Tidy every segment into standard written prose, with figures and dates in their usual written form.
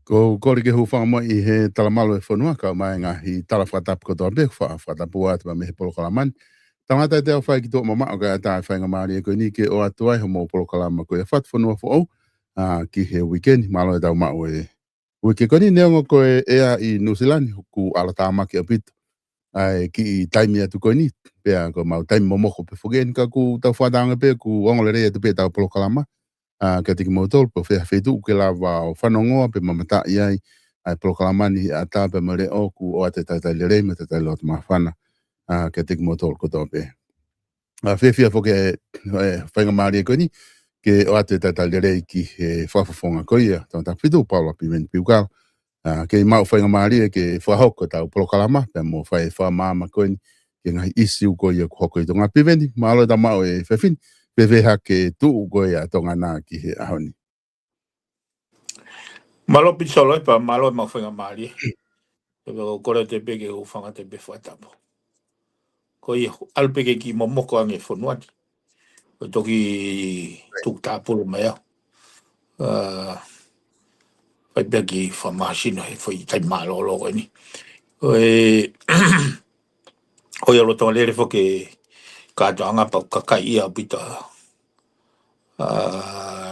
Ko kori ke hu whanga mai I he talamalo e whanua ka mai ngā hi tala whatapu kotoa be whatapu atu me he polo kalamani. Tangata te au whai ki tō mama o kai atai whainga maari e koe ni ke o atu ai ho mo polo kalama koe e whatufonua fo au ki he weekend malo e tau mao e. Wike koni neongo koe ea I New Zealand ku ala tāmaki a pito. Ai ki I taimi atu koe ni pea ko mau taimi momoko pe whugeni ka ku tau whataanga pe ku ongole rei atu pe tau polo kalama. Ka tiki motol po whea whetu ke lawa o whanongoa pe mamata iai ai prokalamani a tāpe mare o ku o te taitai le rei me te tai lotu mawhana ka tiki motol koto pe. Whewhia whoke whainga maari e koni ke o te taitai le rei ki he whawhawhonga koia tōna whitu Paula Piveni Piukala. Ke mau whainga maari e ke whahoko tau prokalama pe mo whai whamama koni ke ngai isi u koia ku hoko I tonga piveni. Malo ta mau e whewhini. peveha ke tu go ya tongana ki he ahoni. Malo pisolo pa malo ma fenga mali. Pero kore te pege o fanga te be fatapo. Ko i alpege ki momoko ange fonua. Ko toki tu tapo mai. Pai begi fa machine e foi tai malo lo ni. E o yo lo tole fo ke ka janga pa ka kai a bita.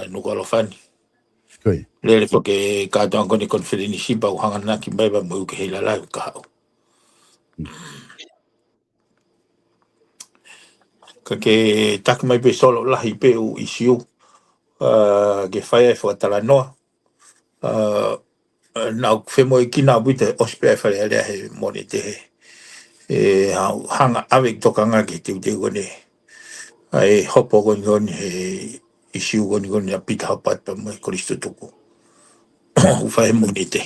No ko lo fani. Koi. Lele fo ke ka janga ni konferensi ba hanga na ki mai ba mo ke hela la ka. Ka ke tak mai pe solo la hi pe u isiu ke fai e whakatala noa na whemo i kina wite ospea whare alea he mone te he hanga awek tokanga ki te ute gone ai hopo goni he isiu goni a pita hapat pa mai koristo tuku u whae mone te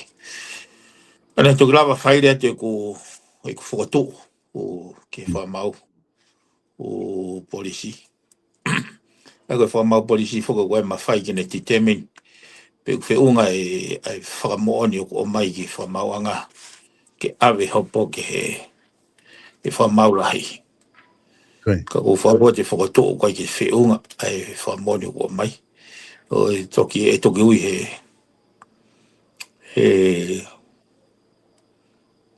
ana tu grava whai rea te ku whakatu o ke whamau o polisi Ako whamau polisi whakawai ma whai kene TT7 pe unga e whakamooni o mai ki whamauanga ke awe hopo ke he whamau Ka o wharoa te whakatō kai ke whiunga e whamooni o mai. O toki ui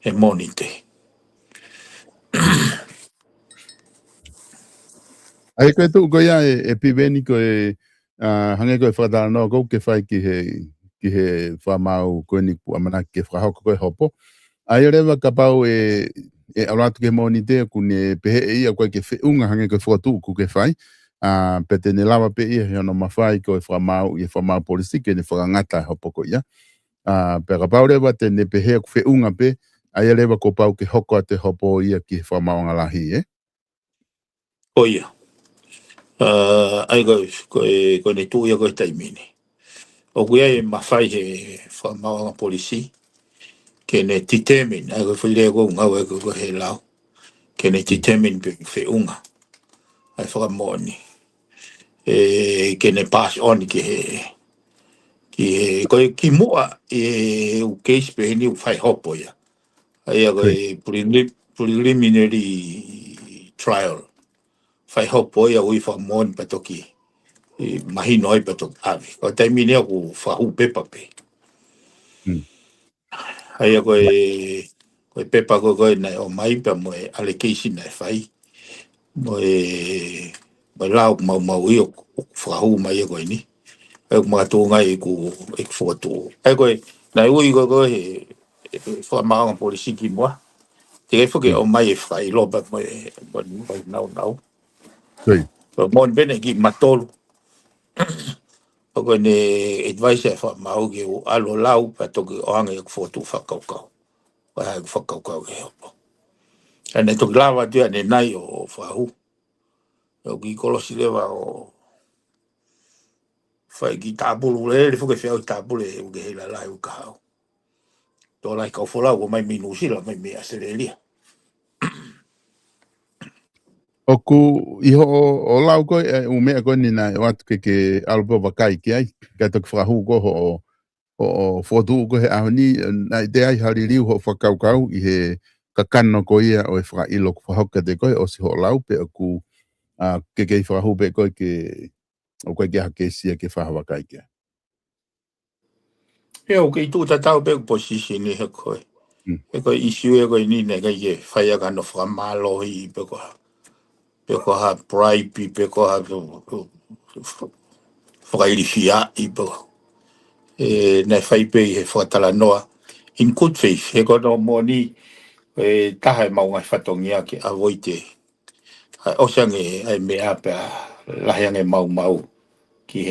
he moni te. Ai koe tu ko ia e piveni ko hange koe whakatala no ko ke whai ki he whamau koe ni pu amana ke whahoko koe hopo. Ai rewa ka pau e auratu ke moni te kune pehe e ia koe ke whiunga hange koe whakatu ku ke whai. Pe te ne lawa pe ia he ono mawhai koe whamau i whamau polisi ke ne whakangata hopo ko ia. Pe ka pau rewa te ne pehe ku whiunga pe ai rewa ko pau ke hoko a te hopo ia ki whamau ngalahi O ia. Ai koe ne tūia koe taimini. O kuia e mawhai he whamauanga polisi. Ke ne titemin. Ai koe whirea koe ngau e koe he lau. Ke ne titemin pe whiunga. Ai whakamoni. Ke ne pass on ki he koe ki mua e u case pe ni u whai hopo ia. Ai a koe preliminary trial. Whai hopo ia ui whamoni pa toki. Mahi noi pa toki avi. Koe taimi nea ku whahu pepa pe. Ai a koe pepa koe nai o mai pa moe allocation nai whai. Moe lau mau i o whahu mai a koe ni. Ai mga tōnga e ku whakatō. Ai koe, nai ui koe he whamaanga polisi ki mua. Te kai whuke o mai e whai lopa mai nau. Mon bene ki matolu. O koe ne advice e whamau ki o alo lau pa toki o anga e whakatō whakaukau. Wai hai whakaukau e hopo. Ane toki lawa tua ne nai o whahu. O ki kolosi lewa o whai ki tāpulu le whuke whiau tāpulu e uke heila lai uka hau. Tō lai kau wholau o mai minu sila mai mea serelia. Oku iho o lau koe u mea koe ni nai o atu ke alpo wakai ki ai. Kai toki whakahu ko o whotu ko he ahoni nai te ai hari riu ho whakaukau i he kakano ko ia o e whakailo ku whahoka te koe o si ho lau pe oku ke whakahu pe koe o koe ke hakesia ke whahawakai ki ai. E o ke i tū tatau pe position ni he koe. He koe issue e koe ni ne kai ke whaiaka no whakamalohi pe koe. Pe ko ha bribe pe ko ha whakairifia i po. Nei whai pe he whakatala noa. In good faith, he kono moni taha e maungai whatongia ki a voite. O sange ai mea pe lahiange mau ki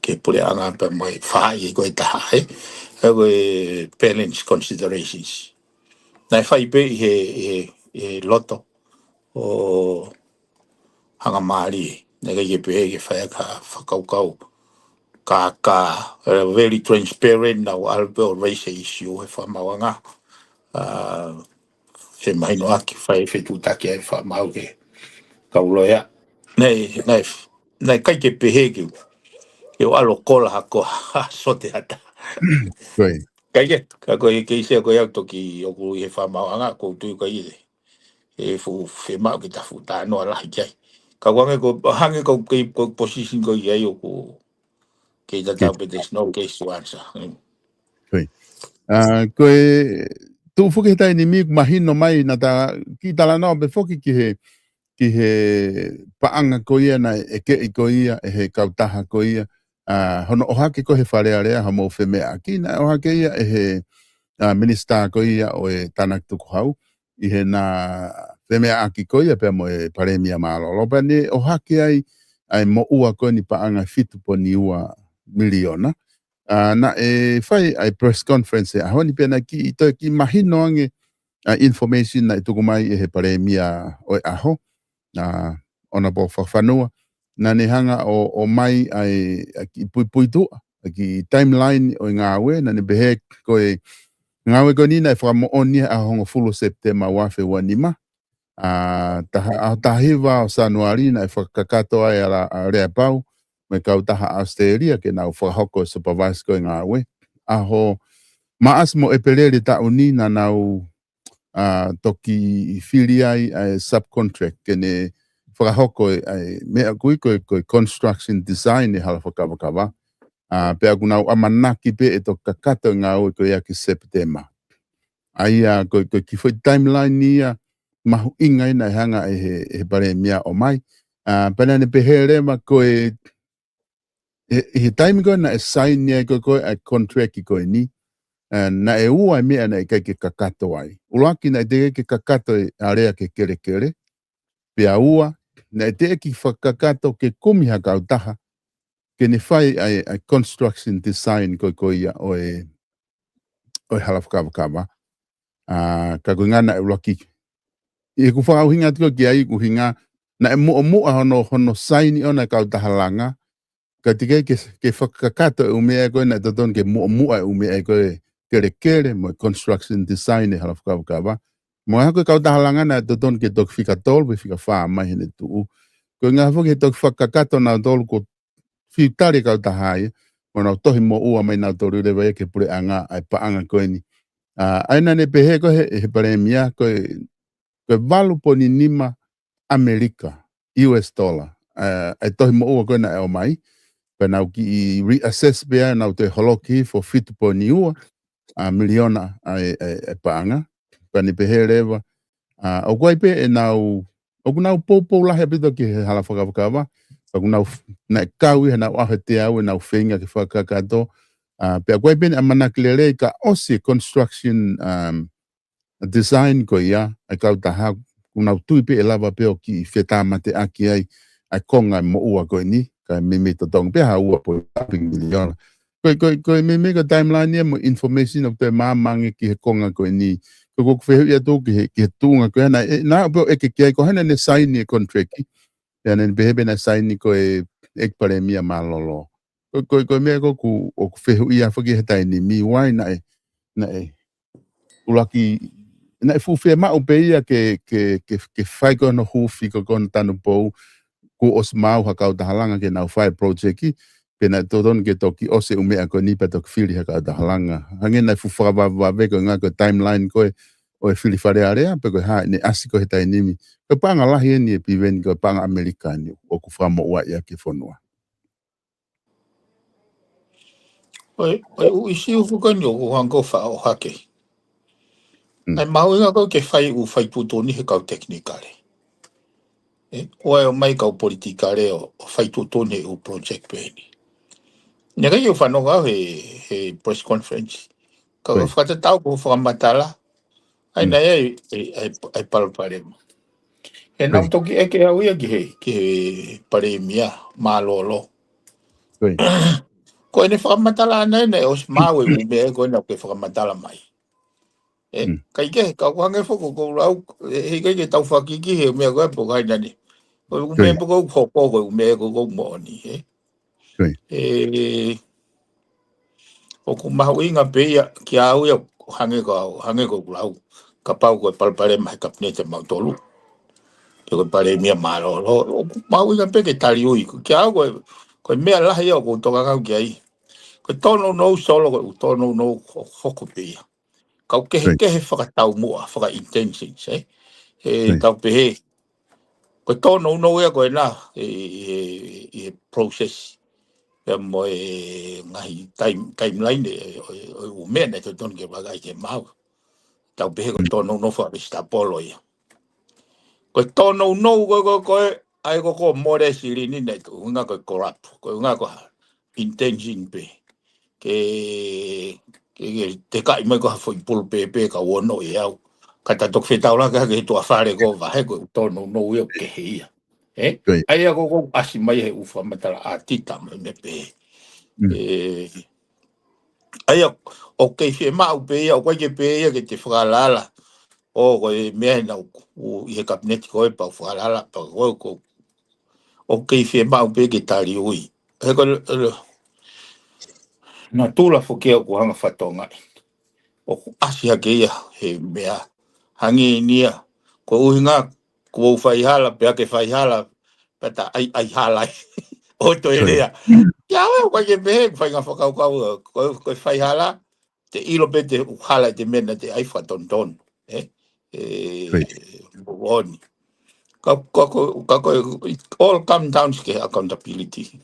ke pule anga pe mai whai i koe taha he. He koe parents considerations. Nei whai pe he loto. O hanga maari ne ke pe ke fa ka whakaukau ka very transparent now albo race issue e whamawanga se mai no aki whai whetutaki e whamau ke kauloia nei kai ke pehe ki. Eu alo kola hako sote hata. Koi. Kai ka ko ke se ko ya to ki o ku e fa ma anga ko tu ko i e fu fe ma ki ta fu ta no la ki. Ka wa ko hange ko ke position ko ye yo ko ke ta ta Kit. but there's no case to answer. Koi. Koe tu fuki tai ni mi mahino mai na ta ki tala no be foki ki he paanga ko ia na e ke i ko ia e he kautaha ko ia hono o hake ko he whare area ha mo whemea ki na o hake ia e he minister ko ia o e tanak tuku hau i he na whemea aki ko ia pe mo e paremia malolo pa ni o hake ai mo ua ko ni paanga fitu po ni ua miliona na e whai ai press conference e ahoni pena ki i toi ki mahino ange information na i tuku mai e he paremia o e aho na ona po FATUFONUA na ne hanga o mai ai ki pui tu ki timeline o ngawe na ne behe ko e ngawe ko ni na fra mo oni a hongo fulo September wa fe wanima tahiva o Januari na fa kakato ai ala rea pau me ka utaha Australia ke na fa hoko supervise ko ngawe aho maas mo epelele ta uni na nau toki filiai subcontract kene whakahoko mea kui koe construction design e hala whakawakawa. Pea kunau amanaki pe e to kakato ngā oi koe aki September. Aia koe ki whai timeline nia mahu inga ina e hanga e he pare mea o mai. Pena ne pehe rema koe he time koe na e sign nia koe a contract i koe ni. Na e ua e mea na e kai ke kakato ai. Ulaki na e te ke kakato e area ke kere kere. Pea ua, na e te ki whakakato ke kumi haka au taha, ke ne whai ai construction design koi ia o e halawhakawakawa. Ka koe ngana e ulaki. I ku whakau hinga tiko ki ai ku hinga, na e mua hono sign i ona ka au taha langa, ka tike ke whakakato e umea koe na e taton ke mua e umea koe kere kere mo construction design e halawhakawakawa. Mo hako ka au taha langa na e taton ke tok whika tol, whika whaa mai hene tuu. Ko ngā whoki he toki whakakato nā tolu ko whiutare kau tahai, mo nā tohi mo ua mai nā tolu rewa e ke pure anga ai paanga koe ni. Aina ne pehe ko he paremia koe walu po ni nima Amerika, US dollar. Ai tohi mo ua koe na e o mai, pa nau ki i reassess bea nau te holoki for fitu po ni ua, miliona ai paanga, pa ni pehe rewa. O koe pe e nau o kunau pou lahe pito ki he hala whakawakawa. O kunau na kaui he nau ahe te au e nau whenga ki whakakato. Pea koe pene a manakilere ka osi construction design ko ia. Ai kau taha kunau tui pe e lava peo ki whetamate aki ai konga mo ua koe ni. Ka mimi to tong pe ha ua po miliona. Koe mimi ka timeline ia mo information o te māmangi ki he konga koe ni. Ko whehu ia tō ki he tūnga koe hana. Nā upo eke kia ko hana ne saini e contract. Ia ne behebe na saini ko e pare mia malolo. Ko mea ko ku whehu ia whaki he taini mi wai na e ulaki na e fuwhia mau pe ia ke whai koe no huwhi ko kona tanu pou ko os mau hakau tahalanga ke nau whai project ki. Pena tōton ke toki ose umea ko nipa toki whiri hakau tahalanga. Hange na e fuwhakawawe ko ngā ko timeline koe o e whiri whare area, pe koe hae ne asi ko he tai nimi. Ko panga lahi eni e piveni ko panga Amerikani o ku whamo ua ia ke whanua. Oi isi u fukani o hango wha o hake. Ai maunga ko ke whai putoni he kau teknikare. Oe o mai kau politikare o whai putoni u project pēni. Nega i o whanonga he press conference. Ka whata tau ko whakamatala. Ai nei ai palparema. E nau toki eke au ia ki he paremia malolo. Ko ene whakamatala anai nei os mawe umea ko ena ke whakamatala mai. Kai ke ka wange foko ko rau he ke tau whakiki he umea koe po kai nani. Ko umea po ko hopo ko umea ko mo ni. O ku mahu inga peia ki au ia hange ko rau. Ka pau ko palparema he kapnete mautolu. ko pare mia malo lo mau ia pe ke tali ui ke au ko mea la ia ko to ka ke ai ko tono no solo ko tono no hoko pe ka ke whakatau mua whaka intentions tau pe ko tono no ia ko na process ya mo ngai timeline o mea ne to ton ke bagai ke mau tau pe ko tono no fa sta polo ia ko tono no ko ai ko more siri ni ne ko nga ko corrupt ko nga ko intention pe ke te kai mai ko foi pul pe ka wono ia ka ta tok feta la ka ke to afare ko va he ko tono no ia ke ia ai ko asi mai he ufa matala atita me pe ai o ke fe ma u pe o ke pe ia ke te fralala o ko me na u i cabinet ko pa fralala pa ko o ke fe ma u pe ke tali ui he ko na tula fo ke ko hanga fatonga o asi ke ia he mea hangi nia ko uhinga ko fai hala pe ke fai hala pata ai hala o to elea ya o ko ke be fai nga foka ko fai hala te ilo pe te hala te mena te ai faton ton boni ka all come down to accountability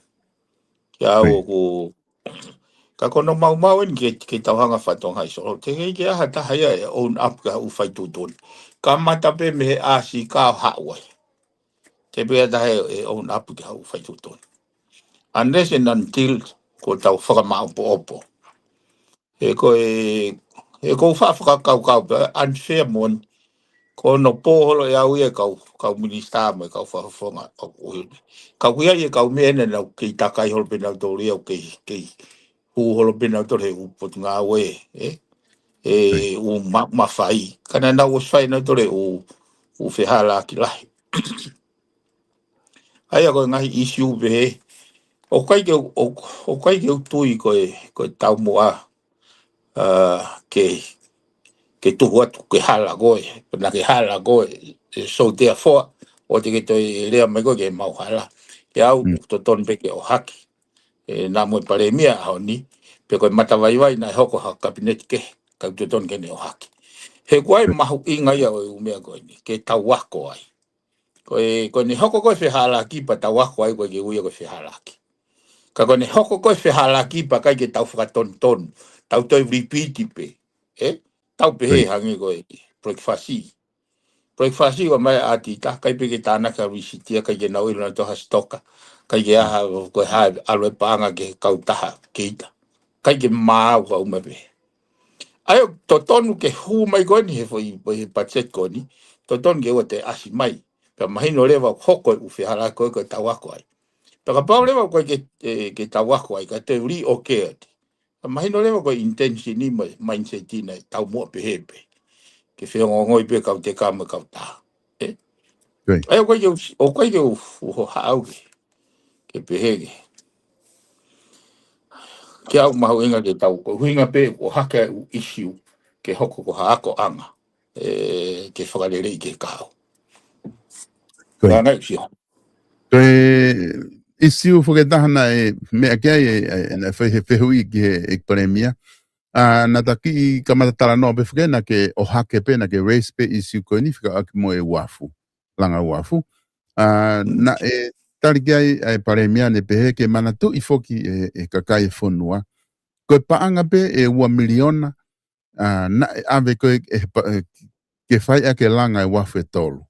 ya o ka kono mau en ke tauhanga whatong hai so te ke hata hai own up ka u fai tutun ka mata pe me a si ka hawai te pe da own up ka u fai tutun unless and until ko tau whakamau po opo e ko wha kau unfair mon ko no poholo ya u kau minista me kau whafonga kau ia kau mene na ki takai hol pe na tori o ke holo pe na tori u pot ngā we u mawhai. Kana na o whai na tore u whihala ki lahi. Ai a koe ngahi issue behe. O kai ke utui koe tau mua ke tuhu atu ke hala koe. Pena ke hala koe. So therefore, o te ke toi rea mai koe ke mau hala. Ke au to ton peke o haki. Nā moe pare mia hao ni. Pe koe matawaiwai na hoko ha kabineti ke. Kau to ton ke ne o haki. He koe mahu inga ia o umea koe ni, ke tau wako ai. Koe ni hoko koe whihalaki pa tau wako ai koe ke uia koe whihalaki. Ka koe ni hoko koe whihalaki pa kai ke tau whakaton, tau toi repeat pe. Tau pehe hangi koe breakfasti. Breakfasti wa mai ati ta kai pe ke tāna ka risitia kai ke nau iluna toha stoka. Kai ke aha koe hae alwe paanga ke kautaha keita. Kai ke maa uka umape. Ai to tonu ke hu mai ko ni he foi pachet ko ni to ton ke o te asi mai pe mahino leva hoko u fihala ko tawa ko ai pe ka pa leva ko ke tawa ko ai ka te ri o ke mahino leva ko intention ni mindset ni tau mo pe hepe ke fe ngoi pe ka te ka ka ta ai ko ke o ha ke pe he ke au mahu inga ke tau ko huinga pe o haka u issue ke hoko ko haako anga ke whakarere ke kao. Nā ngai si hon. Koe issue whaketahana mea kia na whehui ki he ekparemia. Na taki ka matatara no pe whakena ke o hake pe na ke race pe issue koe ni whika aki mo wafu. Langa wafu. Na tariki ai paremia ne pehe ke manatu I foki kakai whonua. Koe paanga pe ua miliona na ave koe ke whai ake langa wafu tolu.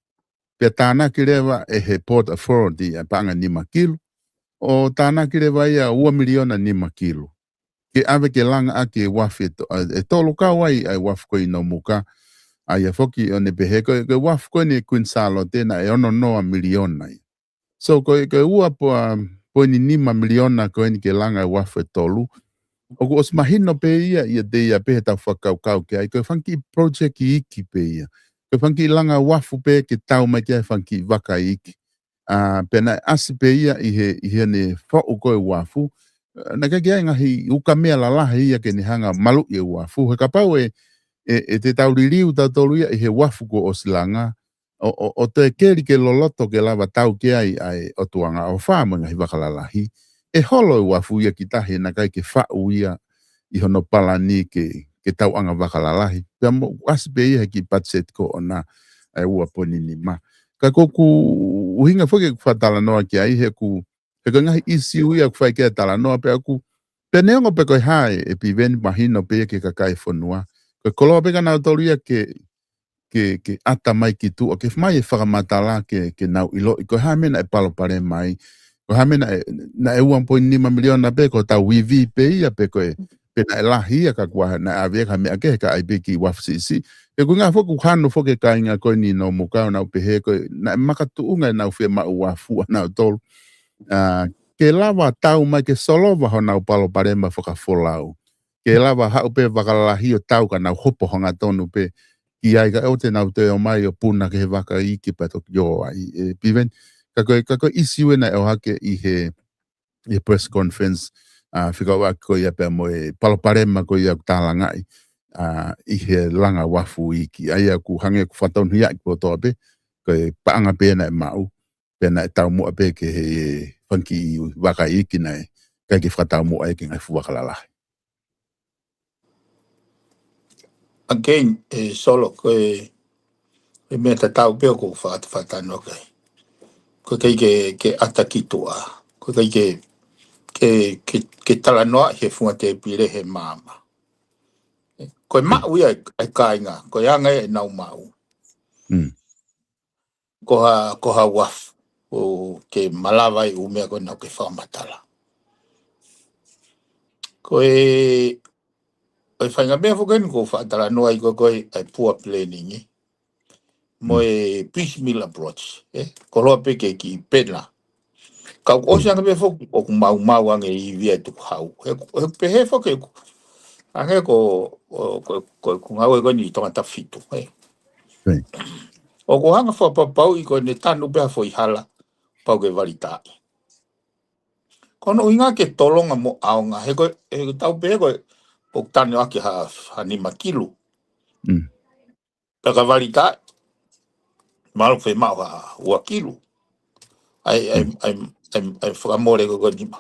Pe tāna ki rewa he Port Authority paanga 5 kilo. O tāna ki rewa ia ua miliona 5 kilo. Ke ave ke langa ake wafu tolu ka wai ai wafu koe no muka. Ai foki o ne pehe koe wafu koe ni kuinsalo tēna ono noa miliona ia. So koe ua po ni 5 miliona koe ni ke langa wafu tolu. O ko os mahino pe ia te ia pe ta whakau ke ai koe whanki project I iki pe ia. Koe whanki langa wafu pe ke tau mai kia whanki waka iki. Pena asi pe ia I he ne whau koe wafu. Na ke kia ngahi uka mea lalaha ia ke ni hanga malu I wafu. He ka pau te tau ririu tau tolu ia I he wafu ko osilanga. o te keri ke loloto ke lava tau ke ai o tuanga o whāmanga hi wakalalahi. E holo ua fuia ki tahi na kai ke whau ia I hono palani ke tau anga wakalalahi. Pea mo aspe ia ki patset ko o na ai ua poni ni ma. Ka koku uhinga whake ku whatala noa ki ai he ku he ka ngahi isi uia ku whai kia tala noa pea ku pe neongo pe koi hae e piveni mahino pe ke kakai whanua. Ka koloa pe ka nau tolu ia ke ata mai ki tu o ke mai e whakamatala ke nau ilo I ko hamena e palo pare mai ko hamena na e 1.5 miliona pe ko tau wivi pe ia pe ko pe na lahi ka kwa na ave ka me ke ka ai pe ki wafsisi e ko nga foku hanu foke ka inga ko ni no muka na pe he ko na makatu unga na fe ma wafu na tol ke lava tau mai ke solova ho na palo pare ma foka folau ke lava ha pe vakalahi o tau ka na hopo honga tonu pe ki ai ka o te nau te o mai o puna ke he waka I ki pato yo ai piven ka isi wena e o hake I he press conference whika wa ko ia pe moe paloparema ko ia talangai I he langa wafu I ki ai aku hange ku whatonu ia ki poto ape ko paanga pena e mau pena e tau mua pe ke he funky waka I ki nai kai ki whatau mua e ki ngai fuwakalalahi. Again, solo ko me ta tau pe ko whatano kai. Ko ke atakitua. Ko ke tala noa he funga te pire he mama. Ko mau ia ai kainga. Ko anga e nau mau. Ko ha waf. O ke malawai umea ko nau ke whamatala. Ko whainga mea whukeni ko whaatala noa I ko ai poor planning mo peace meal approach. Ko loa pe ke ki pena. Kau osa nga fo o mau ange I via tu hau. Pe he fo ke ange ko ngau ko ni tonga ta fitu. O ko hanga fo pau I ko ne tanu pe fo I hala pau ke valita. Kono inga ke tolonga mo aonga he ko tau pe ko o tanu aki ha ni makilu. Ka valita mal fe ma wa kilu. Ai whakamore ko ni ma.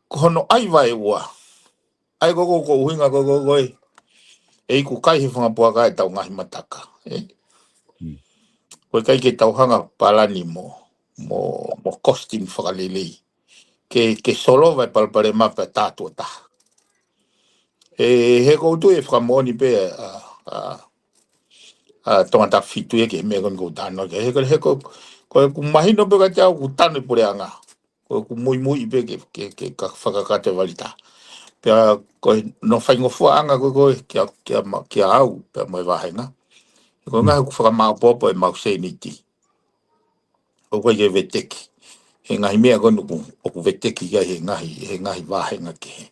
Kono ai vai wa. Ai ko uhinga ko e ku kai he whanga puaka e tau ngahi mataka. Koe kai ke tau hanga palani mo costing whakalelei. Ke solo vai palpare mapa tātua ta. He koutu e whakamoni pe tonga ta fitu e ke mea kon koutano. He ko mahino pe ka tau ku tanu pure anga. Koe ku mui pe ke whakakate walita. Pea koe no whaingofua anga koe kia au pea moe wahenga. Koe ngahe ku whakamau popo e mau seniti. O koe ke veteki. He ngahi mea konu ku veteki ia he ngahi wahenga ke he.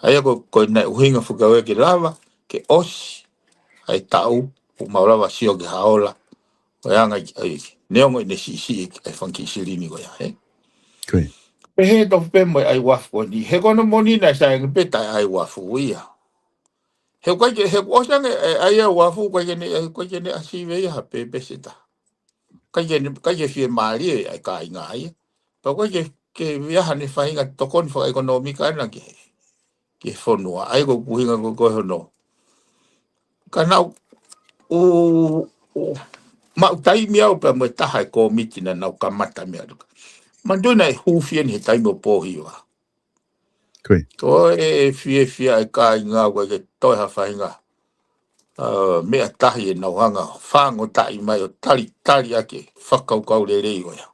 Aia koe nai uhinga whukawe ke lava, ke osi, ai tau, u maulawa sio ke haola. Koe anga neongo I ne si ai whanki sirini koe he. Pe he tofu pe moe ai wafu ni. He kono moni na sa inga peta ai wafu ia. He osange ai wafu koe kene asiwe ia pe peseta. Kai ke fie maari ai ka inga ai. Pa koe ke viaha ni whahinga tokoni whaka ekonomika ana ke whanua. Ai ko kuhinga ko koe hono. Ka nau mau taimi au pa mo taha e komiti na nau kamata mea ruka. Manduna e hufien he taimo pohi wa. Ko fie ai ka inga koe ke toi ha whahinga. Mea tahi e nau hanga whango tai mai o tali ake whakaukau le rei oia.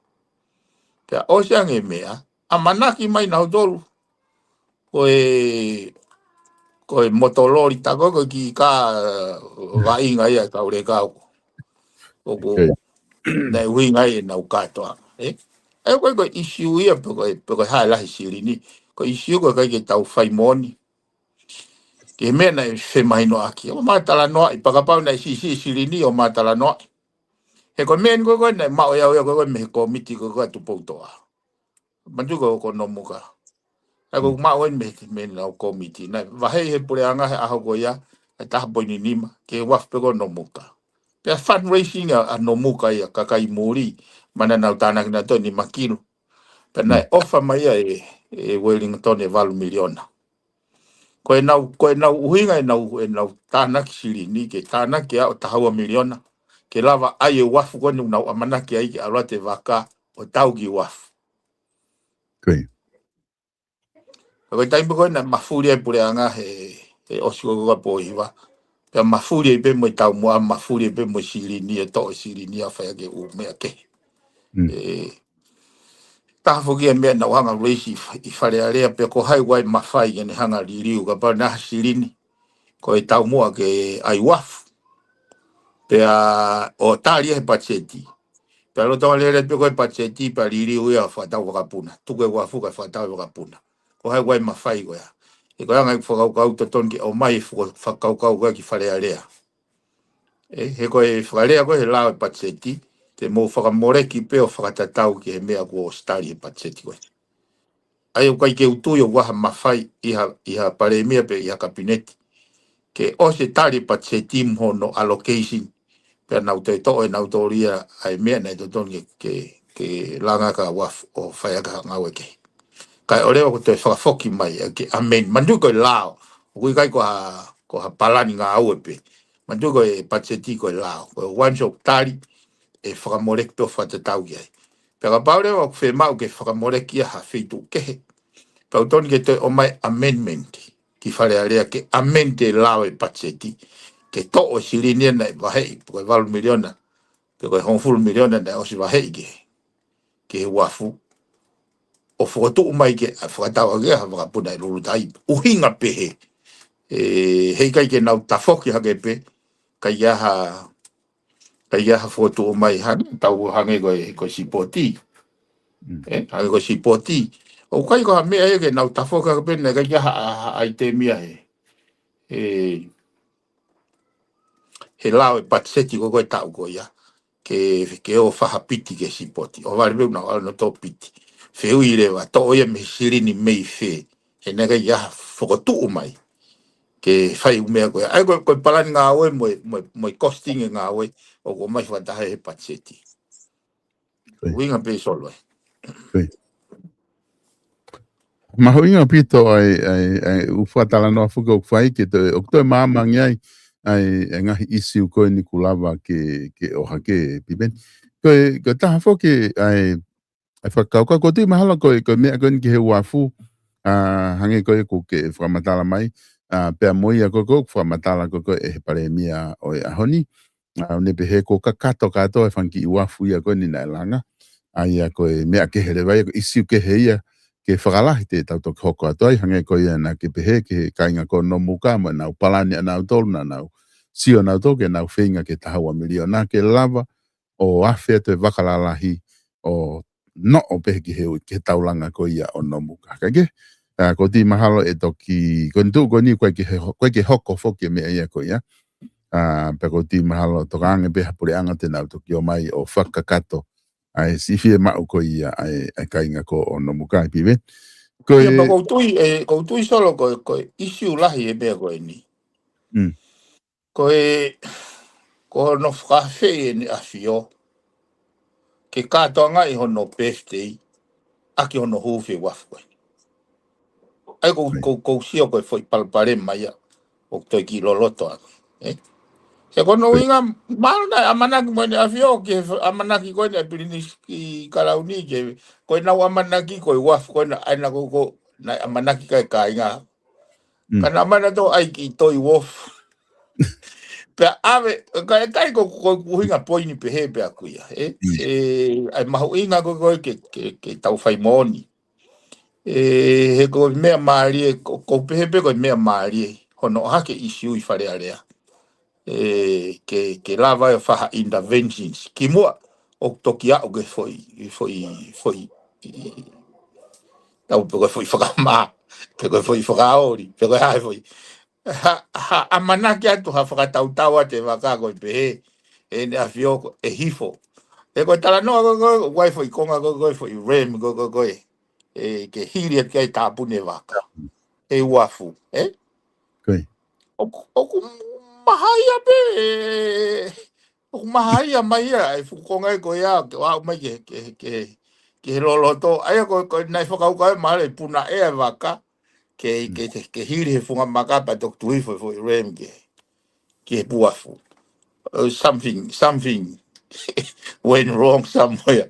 Pea oseange mea, a manaki mai nau dolu. Koe motolori tako ko ki ka vainga ia ka ure ka o na winga ia nau katoa. Koe issue ia pe koe hai lahi sirini. Ko issue koe ke tau whai moni. Ke mea na se mahino aki. O matala noa, pakapau na sirini o matala noa. He koe mea koe na mao ia koe me komiti koe tupoutoa. Manduko ko nomuka. Ako mao me na komiti. Na vahei he pure anga he aho koe ia. E taha poini nima. Ke waf pe ko nomuka. Pea fundraising no muka ia kakai muri mana nau tanak na to ni makilo. Pea nai offer mai e Wellington e 2 miliona. Koe nau uhinga e nau tanak siri ni ke tanak ia o tahaua miliona. Ke lava ai e wafu kone nau amanaki ai ke alate waka o tau ki wafu. Koe. Koe taimpo koe na mafuri ai pure anga e osiko koka po iwa. Pea mafuri ai pe mo tau mua mafuri ai pe mo siri ni e to siri ni a whai ake u mea ke. Tāwho kia mea na wanga reisi I whare area pe ko hai wai mawhai ke ne hanga ririu ka pa naha sirini. Ko e tau mua ke ai wafu. Pea o tāria he pacheti. Pea lo tawa lere pe ko e pacheti pa ririu ia whatau wakapuna. Tuku e wafu ka whatau wakapuna. Ko hai wai mawhai ko ya. E ko anga I whakaukau to ton ke o mai whakaukau koe ki whare area. He ko e wharea ko he lao e pacheti. Te mō whakamoreki pe o whakatatau ki he mea ko o stari e pacheti koe. Ai o kai ke utui o waha mawhai iha paremia pe iha kabineti. Ke o se tari pacheti mhono allocation. Pea nau te toa e nau tōria ai mea nei totoni ke langa ka waf o whaiaka ngau e ke. Kai o rewa ko te whakafoki mai ke amen. Mandu koe lao. Kui kai ko ha palani ngā au e pe. Mandu koe pacheti koe lao. Koe wanshop tari e whakamoreki pe o whatatau ki ai. Pea ka pau rewa ko whemau ke whakamoreki ha whitu kehe. Pea utoni ke te o mai amendment. Ki whare area ke amende lao e pacheti. Ke to o sirinia na wahei. Koe 2 miliona. Koe 4 miliona na o si wahei ke. Ke wafu. O whakatu mai ke whakatawa ke ha whakapuna I lulu tai. Uhinga pehe. Hei kai ke nau tafoki hake pe. Kai aha whakatu mai hane. Tau hange koe sipoti. Hange koe sipoti. O kai ko ha mea e ke nau tafoki hake pe. Na kai aha ai te mia he. He lao e patseti ko koe tau koe ya. Ke o whahapiti ke sipoti. O wari meu na wala no tō piti. Wheu I rewa, tō ia me sirini mei whe. He nega ia whakatu mai. Ke whai umea koe. Ai koe palani ngā oe, moi costing e ngā oe. O ko mai whatahe he patseti. Winga pe solo. Mahoinga pito ai uwhatala noa whuka o whai ke te o toi māmangi ai ngahi isi u koe ni kulawa ke oha ke pipeni. Koe taha whoke ai whakauka ko tui mahala koe mea koe ni ke he wafu hange koe ko ke whamatala mai pea moe a koe whamatala koe e he paremia o e ahoni. Nepe he ko kakato kato e whanki I wafu ia koe ni nai langa. Ai a koe mea ke he rewai isi u ke he ia ke whakalahi te tauto ke hoko atu ai hange koe ia na ke pehe ke kainga ko no muka mo nau palani a nau tolu na nau sio nau toke nau whinga ke tahaua miliona ke lava o awhia te wakalalahi o no o pehe ki heu ke taulanga koe ia o no muka. Kage, ko ti mahalo e toki, ko nitu ko ni koe ke hoko whoke mea ia koe ia. Pe ko ti mahalo toka ange peha pure anga te nau toki o mai o whakakato. Ai sifie mau ko ia ai kainga ko o no muka I pive. Ia pa koutui solo koe isiu lahi e mea koe ni. Koe no whakawhi e ni awhio. Ke katoa ngai hono birthday. Aki hono huwhi wafu koe. Ai kou sio koe foi palpare mai a. O toi ki loloto ako. He kono inga mauna amanaki moe ni awhio ke amanaki koe ni a pirinis ki karauni ke koe nau amanaki koe wafu koe na aina koko na amanaki kai inga. Kana amana to ai ki toi wofu. Pea ave, kai ko kuhinga poini pehe pea kuia. Ai mahu inga koe ke tau whai moni. He ko mea maarie, ko pehe pe ko mea maarie. Hono hake isiu I whare area. Ke lava e whaha interventions. Ki mua, o toki au ke foi. Tau pe koe foi whakamaa. Pe koe foi whakaori. Pe koe hae foi. Amanaki atu ha whakatautaua te wakako I pehe. E ne awhioko e hifo. E koe tala noa koe wai foi konga koe foi rem koe. Ke hiri at kai tāpune waka. E wafu. Oku mahai ape. O mahai mai ai fu ko ngai ko ya ke wa mai ke loloto ai ko nai fo ka mai puna e vaka ke hiri fu maka pa tok tui fo rem ke buafu something went wrong somewhere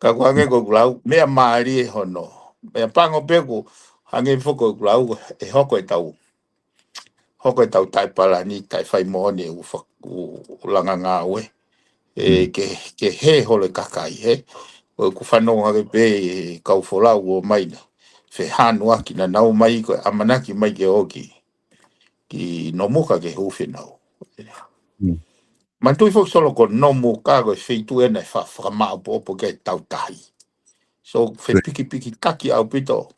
ka ko ngai ko glau me mari hono me pango pego hange fo ko glau e hoko tai pala ni tai fai mo ne u langa nga we ke he hole kakai he o ku whanonga ke pe kau whola ua maina fe hanu aki na nau mai ko amanaki mai ke oki ki nomuka ke huwhi nau mantui fok solo ko nomu ka ko feitu e nei whakamau po ke tautahi so fe piki kaki au pito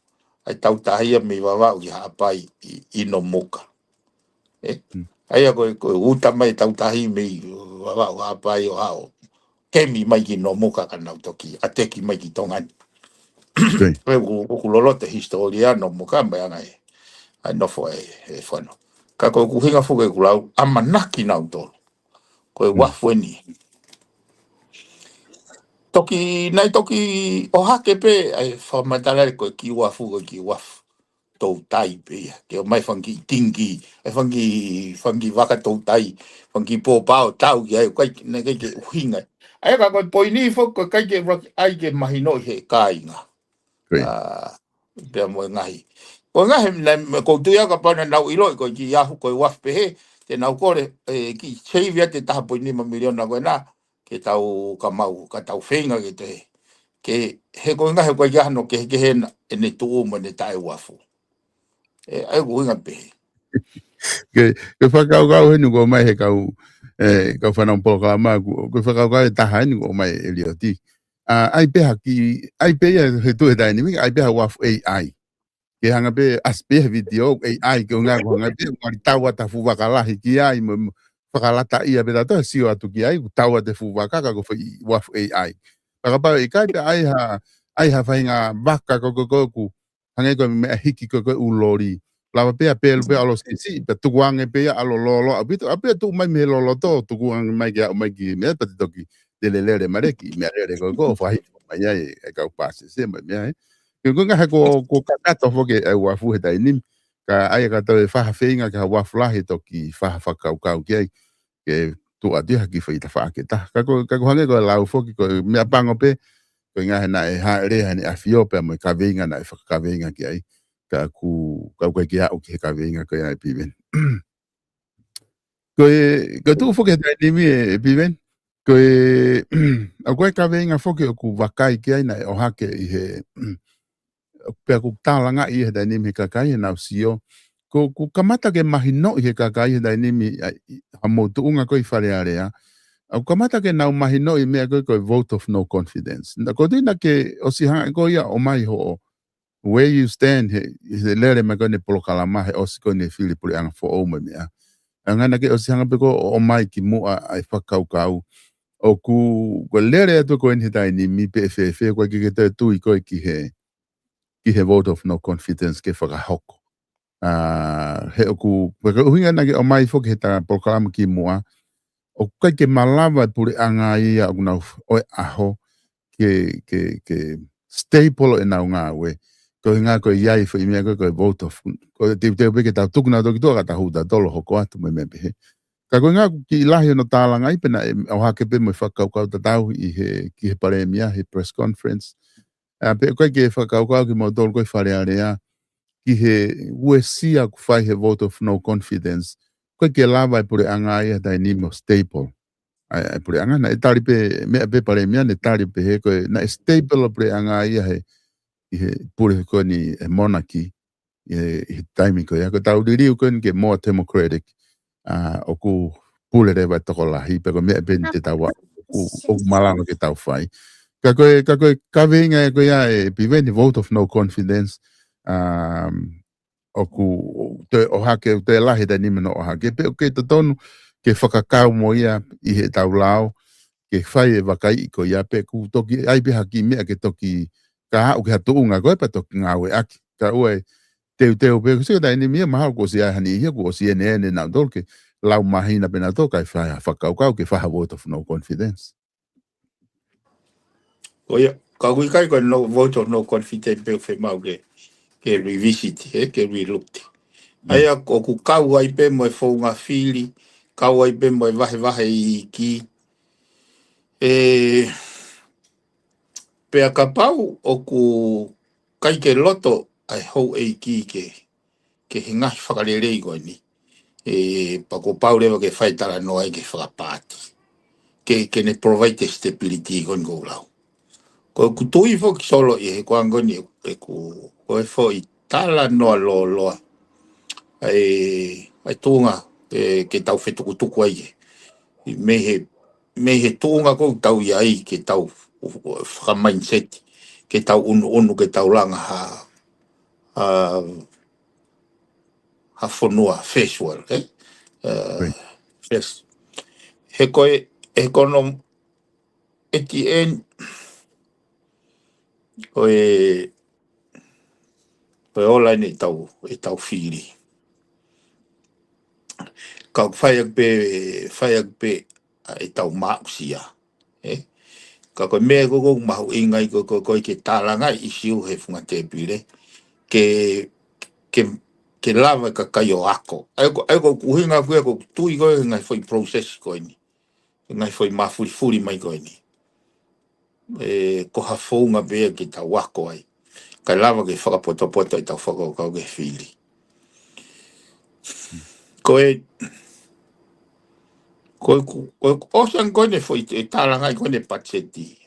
ai tautahi a mi wawau ki hapai i nomuka ai a ko uta mai tautahi mi wawau hapai o hao kemi mai ki nomuka ka nau toki a teki mai ki tongani ku lolo te historia no muka mai ngai ai no foi e fono ka ko ku hinga fu ke ku lau amanaki na to ko wa fueni toki o hake pe ai fa matala ko ki wa fu ki wa to tai pe ke mai fangi tingi e fangi vaka to tai fangi po pao tau ki ai kai na ke hinga ai ka ko poini fo ko kai ke ai ke mahino he kai nga pe mo ngai o ngai na ko tu ya ka pa na ilo ko ki ya ko wa pe te na ko ki chevia te ta po ni milion na ko na ke tau ka mau ka tau fenga ke he ko ngai ko ya no ke he na ne tu mo ne tai wa fu ai ko nga pe ke whakau he nuko mai he kau kau whanau poka ma ko whakau e taha he nuko mai e lio ti ai peha ki ai peha he tu he dynamic ai peha waf AI ke hanga pe aspe video AI ke unga ko hanga pe ngari tawa ta fu wakalahi ki ai mo whakalata ia pe tato sio atu ki ai tawa te fu wakaka ko waf AI pakapa i kai pe ai ha whainga waka ko hanga ko me hiki ko ulori lava pe alo si pe tu wange pe alo lolo abito ape tu mai me lolo to tu wange mai ki me pe toki de le mare ki me re ko fai mai ai e ka pase se mai me ke nga ko kakato fo ke wa fu he dai nim ka ai ka to fa feinga ka wa flahi toki fa ka ke tu adi ha ki fa ita fa ke ta ka ko hange ko lau fo ki ko me pango pe ko nga na e ha re ha ni afio pe mo ka venga na fa ka venga ki ai ka ki o ki ka venga ko ai piven ko tu fo ke dai ni piven ko a ko ka venga fo ke ku vakai ki ai na o ha ke i he pe ku talanga i he dai ni ka kai na sio ko kamata ke mahino i he ka kai dai ni ha mo tu unga ko i fare area au kamata ke nau mahino i mea ko vote of no confidence na ko dina ke o si ha ko ia o mai ho where you stand he lere me kone polo kalama he osi kone fili puli anga fo o me mea anga na ke osi hanga peko o mai ki mua ai whakau kau o ko lere atu ko en hitai ni mi PFF ko ki te tui ko ki he vote of no confidence ke whakahoko he o ku huinga na ke o mai fo ke ta polo kalama ki mua o kai ke malava puli anga ia o aho ke staple e nau ngā we ko ngā ko iai fo imea ko vote of ko te pe ke ta tukuna to ki to ka huta tolo hoko atu me pe ka ko ngā ki lahi no tālanga i pena o hake pe mo whakau kau tatau i ki he paremia he press conference pe ko ke whakau kau ki mo tolo ko whare area ki he uesia ku whai he vote of no confidence ko ke lava i pure anga ia dai ni mo staple ai pure anga na tari pe me pe paremia ne tari pe he ko na staple pure anga ia he pure ko ni monarchy taimi ko ya ko tau diri ko ke more democratic o ku pure re va to la hi pe ko me ben te tawa o malanga ke tau fai ka venga ko ya piveni vote of no confidence o ku te o hake te lahi da ni no o hake pe ke to tonu ke whakakau mo ia i he tau lao ke whai e wakai ko ia pe ku toki ai pe haki mea ke toki ka hau ke hatu unga koe pa toki ngā ue aki ka ue teu pe ku sika dai ni mea maha ko si ai hani ia ko si ene na dolke lau mahina pena to kai whakaukau ke whaha vote of no confidence. Oia, ka kui kai ko no vote of no confidence pe fe mau ke revisit, ke relooked. Aia ko ku kau ai pe mo fo nga fili, kau ai pe mo vahe I ki. Pe a kapau o ku kai ke loto ai hou ki ke hinga whakarerei ko ni. Pa ko pau lewa ke whaitara no ai ke whakapāti. Ke ne provide stability kon go lau. Ko ku tui fo ki solo I he kuangoni e ku ko e fo I tala noa loa. Ai tunga ke tau whetukutuku ai me he tunga ko tau iai ke tau whakamindset ke tau unu ke tau langa ha whanua festival yes he koe kono etien koe ola ni tau whiri ka whaiak pe tau mausia ka koe mea koko mahu ingai koe ke tālanga I siu he whunga te pire ke lava ka kai o ako. Ai ko kuhinga kuia ko tui koe ngai foi process koe ni. Ngai foi mafuri mai koe ni. Ko ha whaunga bea ki ta wako ai. Kai lava ke whakapoto I tau whakakau ke whiri. Koe osan koe ne foi e tālanga koe ne patseti.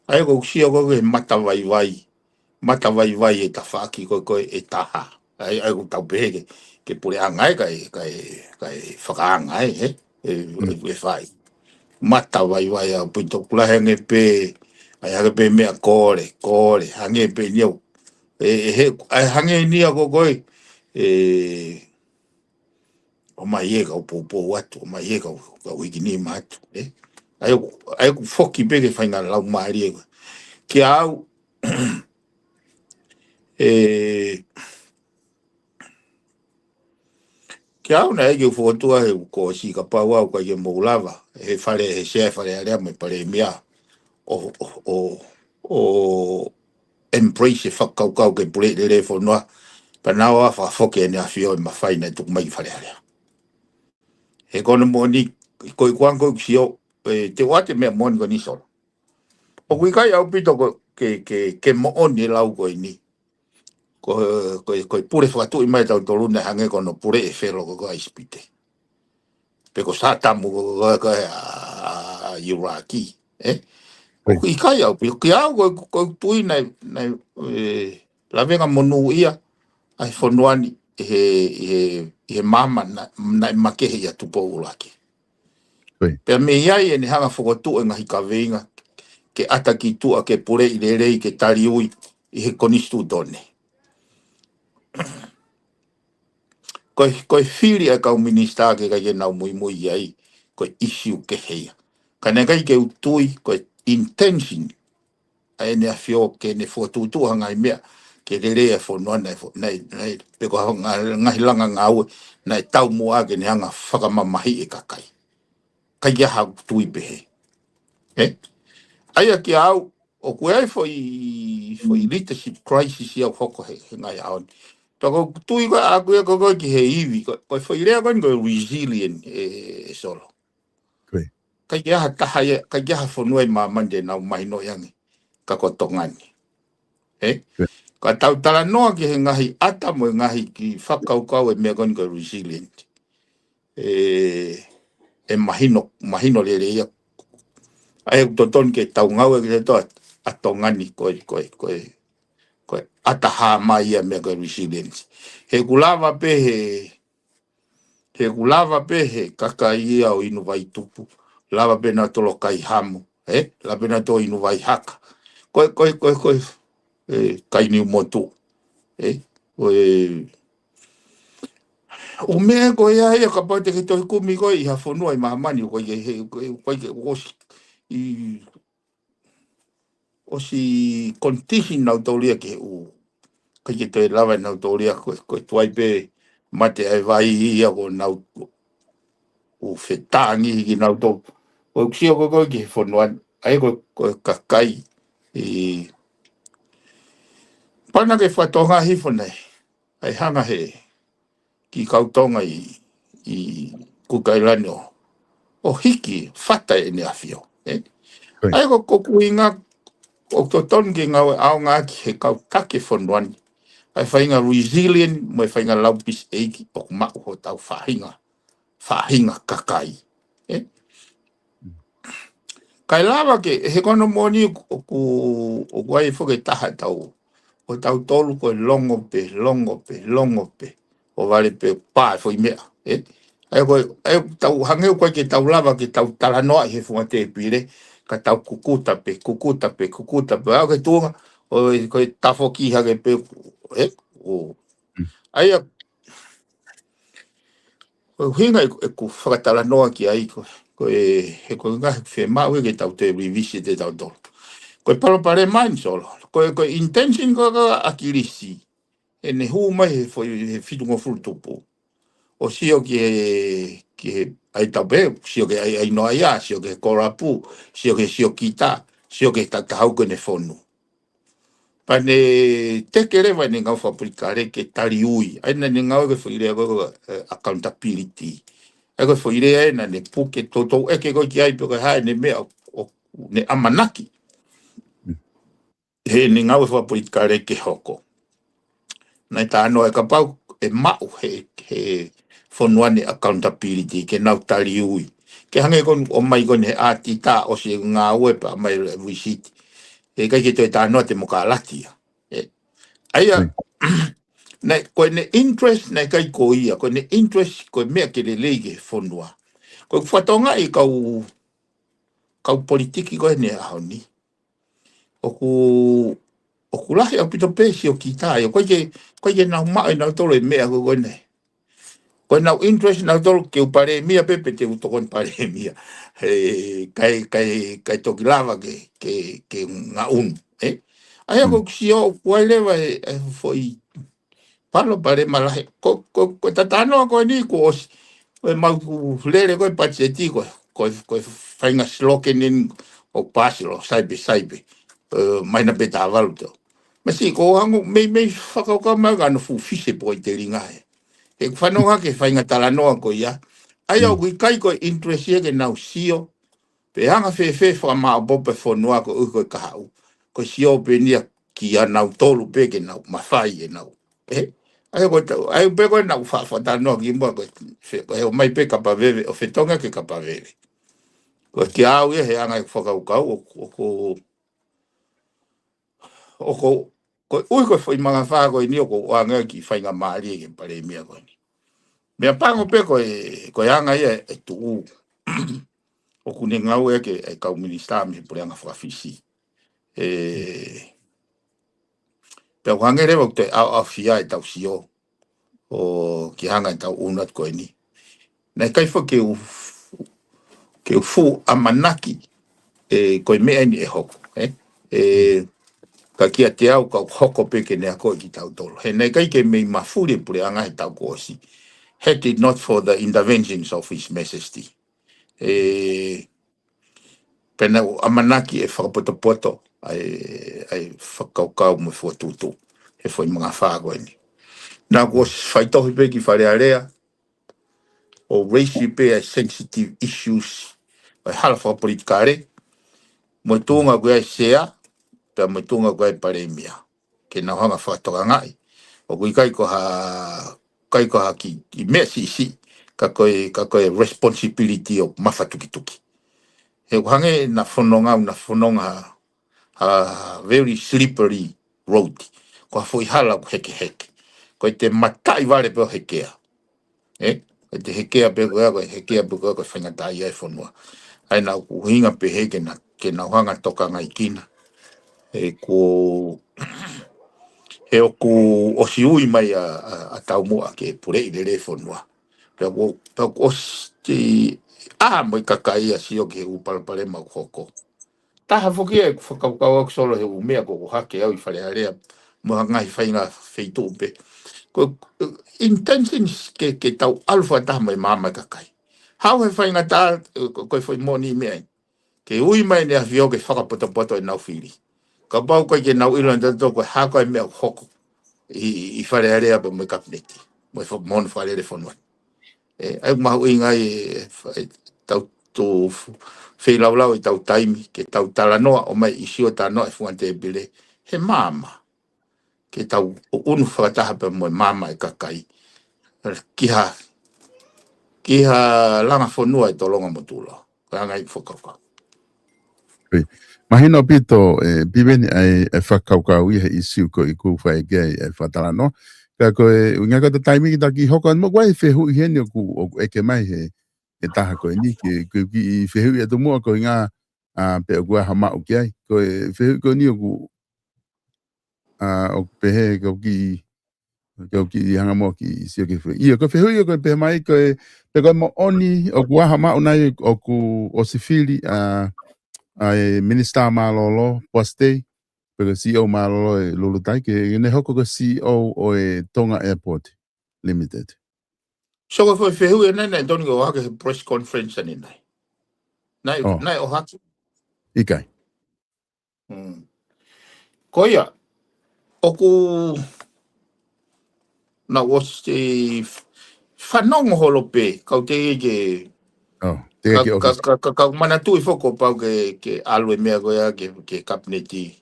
Ai ko sia koe mata vai. Mata vai e ta whaki koe e taha. Ai ko tau peheke. Ke pure angai kai whakaangai e whai. Mata vai a puto kula hange pe ai hange pe mea kore hange pe niau ai hange nia koe o mai e ka popo watu o mai e ka wikini matu ai ku foki pe ke whainga lau maari ki au Ki au na ege ufotua he ko si ka pau au ka ye moulava he fale he se fale alea me pare mia o embrace whakaukau ke pule le whanua pa nao a whafoke ne a whio I mawhaina tuk mai fale alea. He kono moni koi kuango sio te wate mea moni ko ni solo. O kui kai au pito ke mooni lau koi ni. Koi pure whakatu I mai tau tolune hange kono pure e whelo ko aispite. Peko satamu ko Iraki. O kui kai au pito ki au koi tui nai la venga monu ia ai whanuani he mama na makehe ia tupo ulaki. Pea me iai ne hanga whakatu ngahi ka venga ke ata ki tua ke pure I rei ke tari ui I he konistu done. Koe whiri a kau minista ke kai nau mui iai koe issue ke heia. Ka ne kai ke utui koe intention ai ne a whio ke ne whatutu hanga I mea ke rere a whanua nei peko ngahi langa ngau nei tau mua ke ne hanga whakamamahi e kakai. Kai kia hau tui pehe. Aia ki au o koe ai foi leadership crisis ia hoko he ngai au. Tako tui koe a koe ki he iwi koe foi rea koe resilient solo. Kai kia ha taha ia kai kia ha whanua I mande nau mai no yangi kako tongani. Ka tau tala noa ki he ngahi ata mo ngahi ki whakaukau mea koe resilient. Mahino le ia ai toton ke tau ngau ke to atongani koe ataha mai ia me ko resilience he kulava pe kaka ia o inu vai tupu lava pe na tolo kai hamu la pe na to inu vai haka koe kai ni motu o me ko ia ia ka pa te ke to kumi ko I ha fonua I mamani ko o si condition na autoria ke ka ke te lava na autoria ko tuai pe mate ai vai ia ko o fetangi ki nau to o ksio ko ki fonua ai ko kakai pana ke fatonga hi fonai ai hanga he ki kautonga i kukailani o hiki fata e ne afio ai ko kuinga o to ton ki ngau au ngā ki he kautake fonuani ai whainga resilient mai whainga laupis eiki o mako ho tau whahinga kakai kai lava ke he kono moni o kuai whuke taha tau o tau tolu ko longo pe o vale pe pa foi mea ai tau hangeu koe ke tau lava ke tau talanoa he funga te pire ka tau kukuta pe au ke tuonga o koe tafo ki hake pe o ai o hinga e ku whakatalanoa ki ai ko he koe ngahi whe mau ke tau te revisit te tau tolu koe pare mai solo koe intention ko akirisi e ne hu mai he fitungo fulutupu o sio ki ai tabe sio ke ai no ia sio ke korapu sio kita sio ke tatau ko ne fonu pane te kere vai ngau fa aplicare ke tari ui ai na ngau ke foi le accountability ai ko foi le na ne puke toto e ke ko ki ai pe ha ne me ne amanaki he ni ngau fa aplicare ke hoko na ta no e kapau e mau he fonuani accountability ke nau tali ui ke hange kon o mai kon he atita o se ngā uepa mai visit e kai ke te no te moka latia aia na ko ne interest na kai ko ia ko ne interest ko me ke le lege fonua ko fatonga i kau politiki ko ne ahoni o kulahi a pito pesi o kita ko ke na mai na tolo me ko ne ko na interest na tolo ke pare mia pepe te utokon pare mia kai to lava ke nga un ai ko sio ko leva foi palo pare malahe ko tatano ko ni ko mau lele ko pacheti ko fainga slokenin o paslo saibe mai na beta valto mas si ko hango me whakauka maga no fu fise po i te ringa e whanonga ke whainga talanoa ko ia ai au kai ko interest ye ke nau sio pe hanga fe wha maa bope whanua ko uko kahau ko sio pe nia ki a nau tolu pe ke nau mawhai e nau ai pe ko nau wha talanoa ki mua ko e mai pe kapaveve o whetonga ke kapaveve ko ki au e he anga whakaukau ko ui ko foi manga fa ko ni ko anga ki fainga mali ke pare mia ko ni me pango pe ko anga ye tu o kune ngau e ke e kau minista mi por anga fa fisi pe anga re te a fia e tau sio o ki anga tau unat ko ni na kai fo ke fu amanaki ko me ni e hoko ka kia te au ka hoko peke ne ako ki tau tolo. He nei kai ke mei mafuri pure anga he tau kōsi. Had it not for the interventions of His Majesty. Pena o amanaki e whakapoto ai whakaukau mo fuatutu. He foi mga whāgo ni. Nā kua whaitohi pe ki wharearea o race pe a sensitive issues ai hala whakapolitikare. Mo tūnga kua sea pe mo tūnga kua paremia. Ke nā hanga whatoka ngai. O kui kai ko ha ki mea si ka koe responsibility o mawhatuki. He hange na whanonga very slippery road. Ko foi hala ko heke. Ko te matai vale pe hekea. Ko te hekea pe ko whangatai e whanua. Ai nā kuhinga pe heke ke nā hanga toka ngai kina. He oku o si ui mai a tau mua ke pure i le whanua. Pea ko te mo i kakai a si o ke upalapale mau hoko. Taha whoki e whakaukau ak solo he umea ko hake au i wharearea mua ngai whainga wheitu upe. Ko intentions ke tau alfa taha mai mama kakai. Hau he whainga tā, koe whai moni mea. Ke ui mai ne a whio ke whakapoto e nau whiri. Ka pau koe ke nau ilo nda tō koe hako e mea hoko. I whare area pe moi kapneti. Moi mon whare re whanua. Ai mahu i ngai tau tō whelaulau i tau taimi. Ke tau talanoa o mai isio tā noa e fuante e bile. He māma. Ke tau unu whakataha pe moi māma e kakai. Kiha langa whanua e tolonga motula. Ka ngai whakauka. Mahino pito piveni ai whakaukau i he isiu ko i kuwhai gei e whatalanoa. Ka koe unga kata taimi ki taki hoko an mo wai whehu i hene o eke mai he taha koe ni ki i whehu i atu mua ko i ngā pe o kua hamau ki ai. Koe whehu ko ni o pehe ko ki i hanga mo ki sio ki whehu. Ia ko whehu i o koe pehe mai koe pe koe mo oni o kua hamau nai o sifili ai minister malolo postei pero CEO malolo e lulutai ke ne hoko ko CEO o e Tonga Airport Limited. So ko foi fehu e nei toni ko hake press conference ani nei. Nei o haki. Ikai. Koia oku na was te whanongo holope kau te ke ka mana tui foko pau ke alwe mea koia ke kapneti.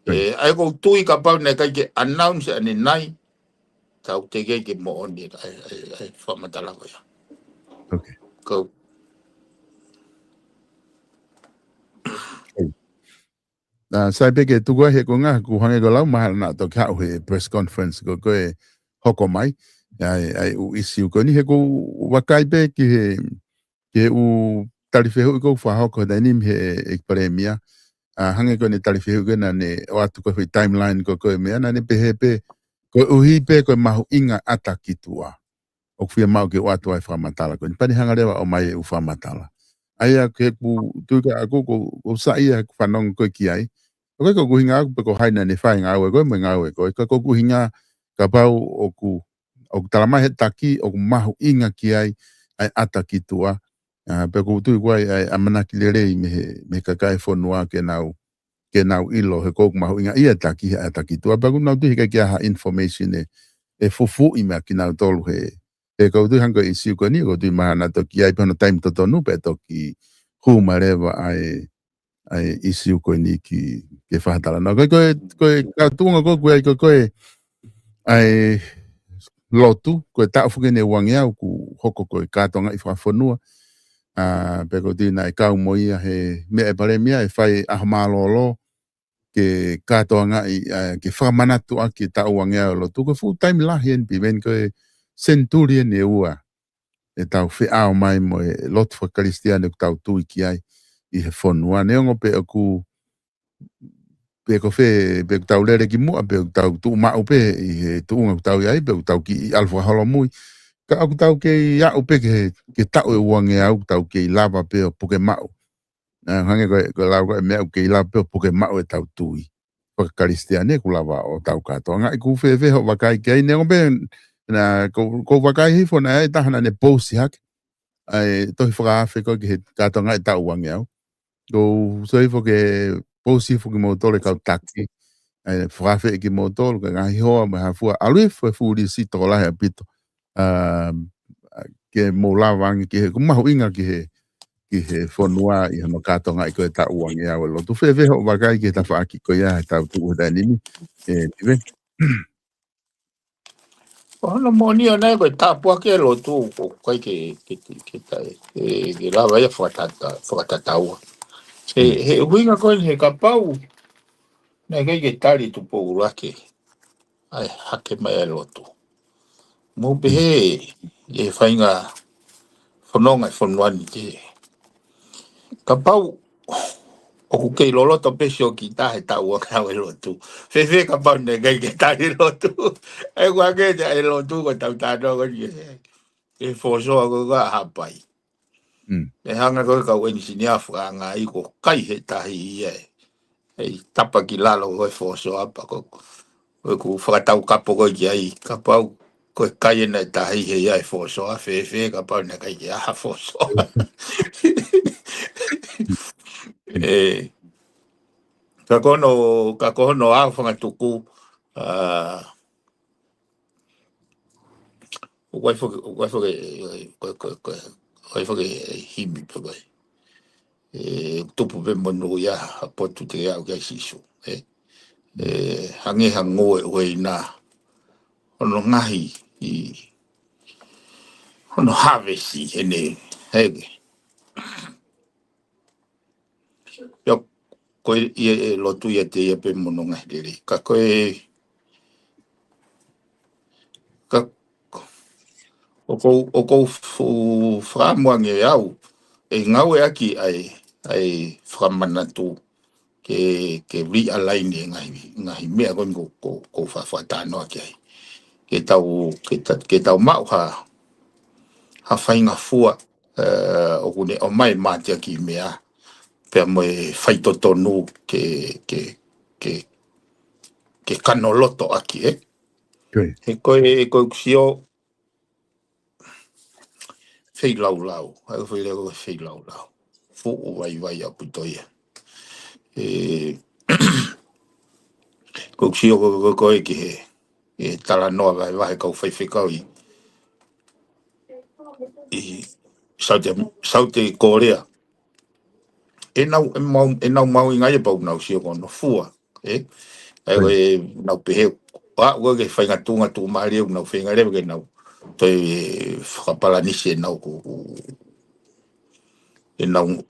Ai ko tui ka pau ne kai ke announce ani nai tau te ke mo oni ai whamatala koia. Okay. Kau sai peke tukua he ko ngā ku hange ko lau mahal na to kau he press conference ko koe hoko mai ai u isiu ko ni he ko wakai pe ki he u talifehu ko fa hoko da nim he ekpremia hange ko ni talifehu ko na ne o atu ko timeline ko mea na ne pe ko uhi pe ko mahu inga atakitua o fia mau ke o atu ai whamatala ko ni pani hanga rewa o mai u whamatala aia ke ku tuka ako ko sa ia whanong ko ki ai ko ko hinga ko ko haina ne whai ngā ue ko me ngā ue ko hinga ka pau o talama he taki o mahu inga ki ai atakitua pe ko tu ko ai amana ki lere me kakai fonua ke nau ilo he ko mahu inga ia taki atakitua pe ko nau tu ki ha information e fufu i me ki nau tolu he ko tu hanga isi ko ni ko tu mana to ki ai pono time to no pe to ki hu mareva ai isi ko ni ki fatala no ko ka tu ngo ko ai lotu ko ta fu ne wangia ku hoko ko ka tonga i fonua pe ko tu na ka mo ia he me e pare mia e fai a malolo ke ka tonga ke fa manatu aki ta wangia lotu ko full time la hien pi ben ko centurion e ua e tau whi ao mai mo e lotu wha karistiane ku tau tui ki ai i he whonua. Neongo pe aku pe ko whe pe ku tau lere ki mua pe ku tau tu mau pe i he tuunga ku tau iai pe ku tau ki i alfa holo mui. Ka aku tau ke i au pe ke tau e uange au tau ke i lava pe o puke mau. Hange ko lau ko e mea ke i lava pe o puke mau e tau tui. Wha karistiane ku lava o tau katoa. Ngai ku whe ho wakai ke ai neongo pe na ko wakai hifo na e tahana ne posi hake ai tohi whakaafe ko ki he kātonga e tau wangi au ko so hifo ke posi hifo ki motole kau taki ai whakaafe ki motole ka ngahi hoa me hafua alui furi si toko lahi apito ke mo la wangi ki he kumahu inga ki he whonua i hano kātonga i ko e tau wangi au lo tu whewe ho wakai ki he ta whaaki ko ia he tau tuku he nimi pive Ono moni ona ko tapua ke lo tu ko ke tai ke lava ia fatata ua he winga ko he kapau na ke tali tu po urake ai hake mai lo tu mo be e fainga fononga fonwani te kapau o ke lolo to pesio ki ta he ta ua ka lo tu fe kapau ne ke tali lo tu e wa ke e lo tu ko ta no ko e foso ko ga hapai e hanga ko ka weni sinia franga i ko kai he tahi e tapa ki lalo ko foso apa ko ko fa tau kapo ko ai kapau ko kai na tahi he ai fo so a fe ka pa na kai ya fo so ka kono a fanga tuku wai fo himi pa bai tupu pe monu ya po tu te au ga sisu hange hango e na ono ngahi I ono harvesti ene hege yo ko e lotu ia te ia pe monu ngahi ka ka o fu framuange au e ngau e aki ai framanatu ke realign ngai mea ko fa tano aki ai ke tau mau ha whainga fua o kune o mai mate aki mea pea moe whaitotonu ke kanoloto aki he koe kusio whai lau ai whai leo whai lau fu o vai a putoia ko kusio koe ki he tala noa vai kau whai kau I Saute Korea e nau mau I ngai pau nau sio kono fua ai nau pehe wa ke whainga tunga tu maari nau whainga rewa ke nau toi whakapalanisi nau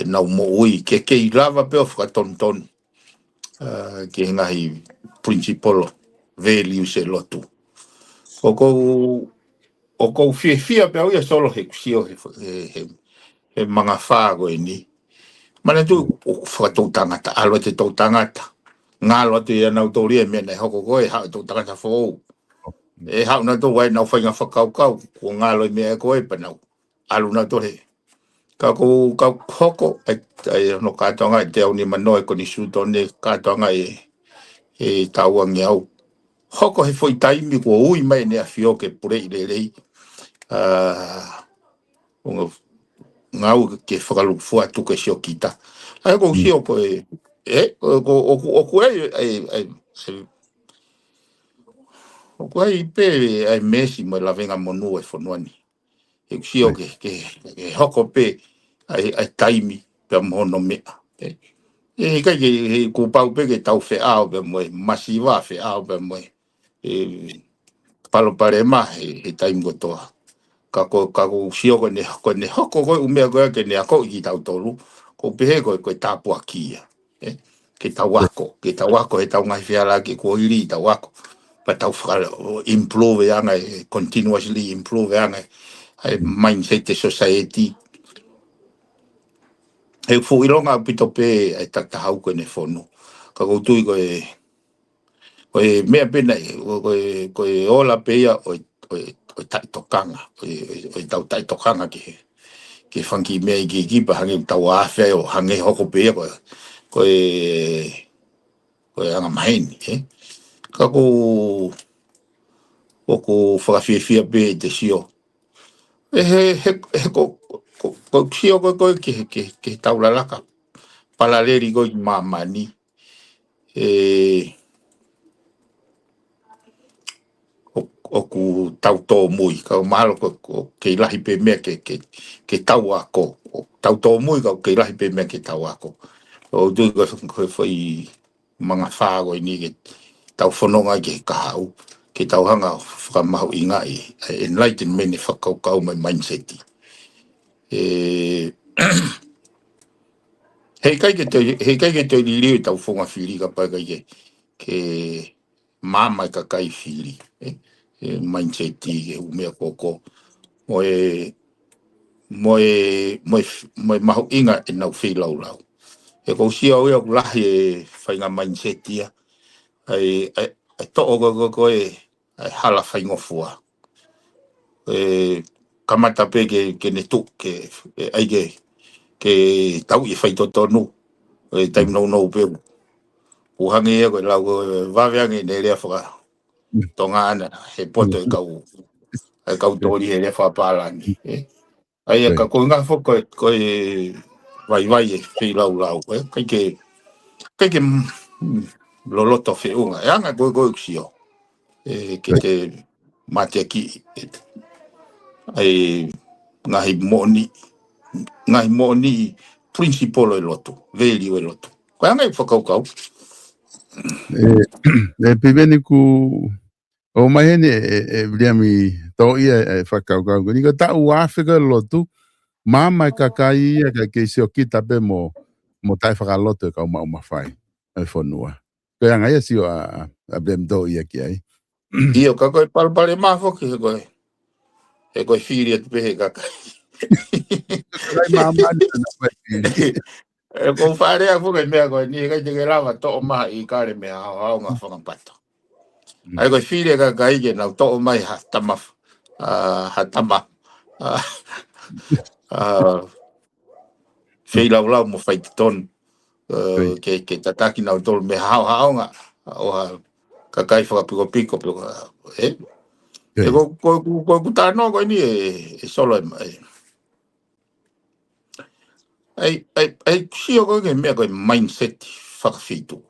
nau mo ui ke I lava peo whakatonton ke ngahi principal values e lotu o kou fia peo ia solo he kusio he manga whaago ni mana tu whakatou tangata alo te tau tangata ngalo te ia nau tau ria mea nei hoko koe hao tau tangata whou e hao na tau wai nau whainga whakau ko ngalo mea koe pa nau alu na tau he ka hoko ai no kātonga te au ni manoe ko ni sūtone kātonga e tauangi au hoko he foi taimi ko ui mai nea fioke pure I lelei ngau ke whakalu fua tu ke sio kita ai ko sio ko ko ai pe ai mesi mo la venga monu e fonuani e sio ke hoko pe ai taimi pe mono me e kai ke ko pau pe ke tau fe ao pe mo masiva fe ao pe mo palo pare ma e taimi go toa kako sio ko ne hoko ko umea ko ke ne ako I tau tolu ko pehe ko tapu akia ke tawako e tau ngai fiala ke ko iri tawako pa tau improve anga continuously improve anga mindset society e fu ilonga pito pe e tatahau ko ne fonu kako tui ko mea pena ko ola peia o tai tokanga o tau tai tokanga ke funky me ki pa hangi tau afe o hangi hoko pe ko anga maini ka ko whakawhiawhia pe te sio ko sio ko ke tau lalaka palaleri ko I mamani o ku tau tō mui ka mahalo ko ke lahi pe mea ke tau ako tau tō mui ka ke lahi pe mea ke tau ako o tui ko whai mga whāgo ni ke tau whanonga ke kahau ke tau hanga whakamahu I ngai enlightenment e whakaukau mai mindseti hei kai ke te liriu tau whonga whiri ka pai kai ke mamai ka kai whiri mindset ke umea koko moe mahu inga e nau whilau ko sia o lahi e whainga mindset ia ai to'o ko ai hala whaingo fua kamata pe ke ne tuk ke ai ke tau I whaitotonu taim no pe uhangi e ko lau vaveangi ne rea whaka tonga ana he poto e kau ai kautori he le whapalani. Ai ka ko ngā whoko koe vai e whi lau, kai ke loloto whiunga. E anga koe kusio, ke te mate ki, ai ngahi moni principolo e loto, value e loto. Koe anga i whakaukau. Piveni ku o mai hene Williami to ia whakaukau. Ni ka tau Afrika lotu, mama kakai ia ke seo kita pe mo tai whakaloto e kau mau mawhai. Ai whanua. Koe anga ia sio a blem do ia ki ai. Io ka koe palpale mawhoki he koe whiri atu pehe kakai. Kai mama ni na mai. E ko whare a fuka mea koe ni kai te rawa to maha I kare mea hao ngā whakampato. Ai koe whiri ka kai ke nau to mai ha tama whilau mo whai te tonu ke tataki nau tolu mea hao ngā o ha ka kai whakapiko e ko kutano koe ni e solo ai sio koe ke mea koe mindset whakawhitu.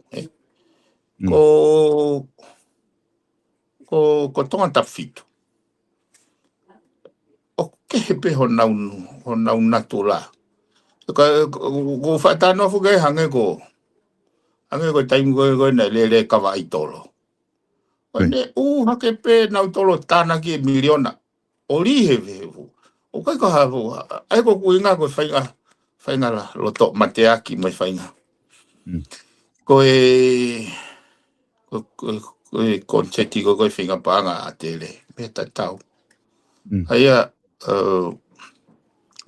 Ko tonga ta whitu. O ke he pe ho nau natu la. Ko whatano fuke hange ko taimu koe na le kawa I tolo. Ne hake pe nau tolo tāna ki miliona. O lihe vehu. O kai ka hafu. Ai ko kuinga koe whainga la loto mateaki mai whainga. Koe konseti koe whainga pānga a tele. Me tatau. Aia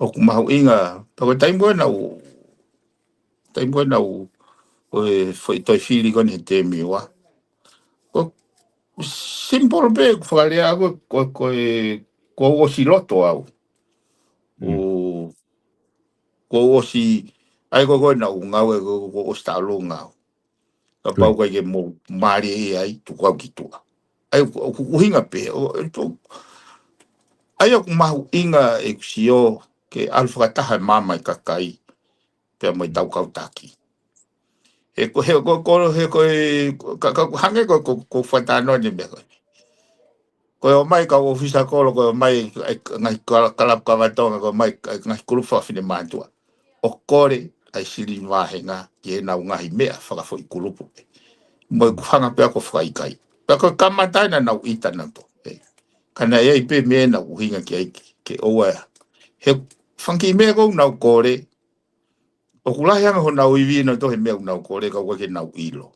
o kumahu inga. Pako taimu koe nau koe toi whiri koe he te miwa. Simple be whakalea koe osi loto au. Ko osi ai koe na ngau e ko osi talo ngau. Ka pau koe ke mo maari e ai tu kau ki tua. Ai kuhinga pe. Ai aku mahu inga e kusio ke alwhakataha mama I kakai pia mai tau kautaki. He koe hange koe whatano ni mea koe. Koe o mai ka ofisa kolo koe o mai ngai kalap kawatonga koe mai ngai kulufa whine mātua. O kore ai siri wahenga ki e nau ngahi mea whakafo I kulupu. Moi kuhanga pia ko whakaikai. Pia koe kamatai na nau ita na to. Kana e pe mea na uhinga ki aiki ke oa. He whanki mea kou nau kore. O kulahi anga ho nau iwi na to he mea nau kore ka wake nau ilo.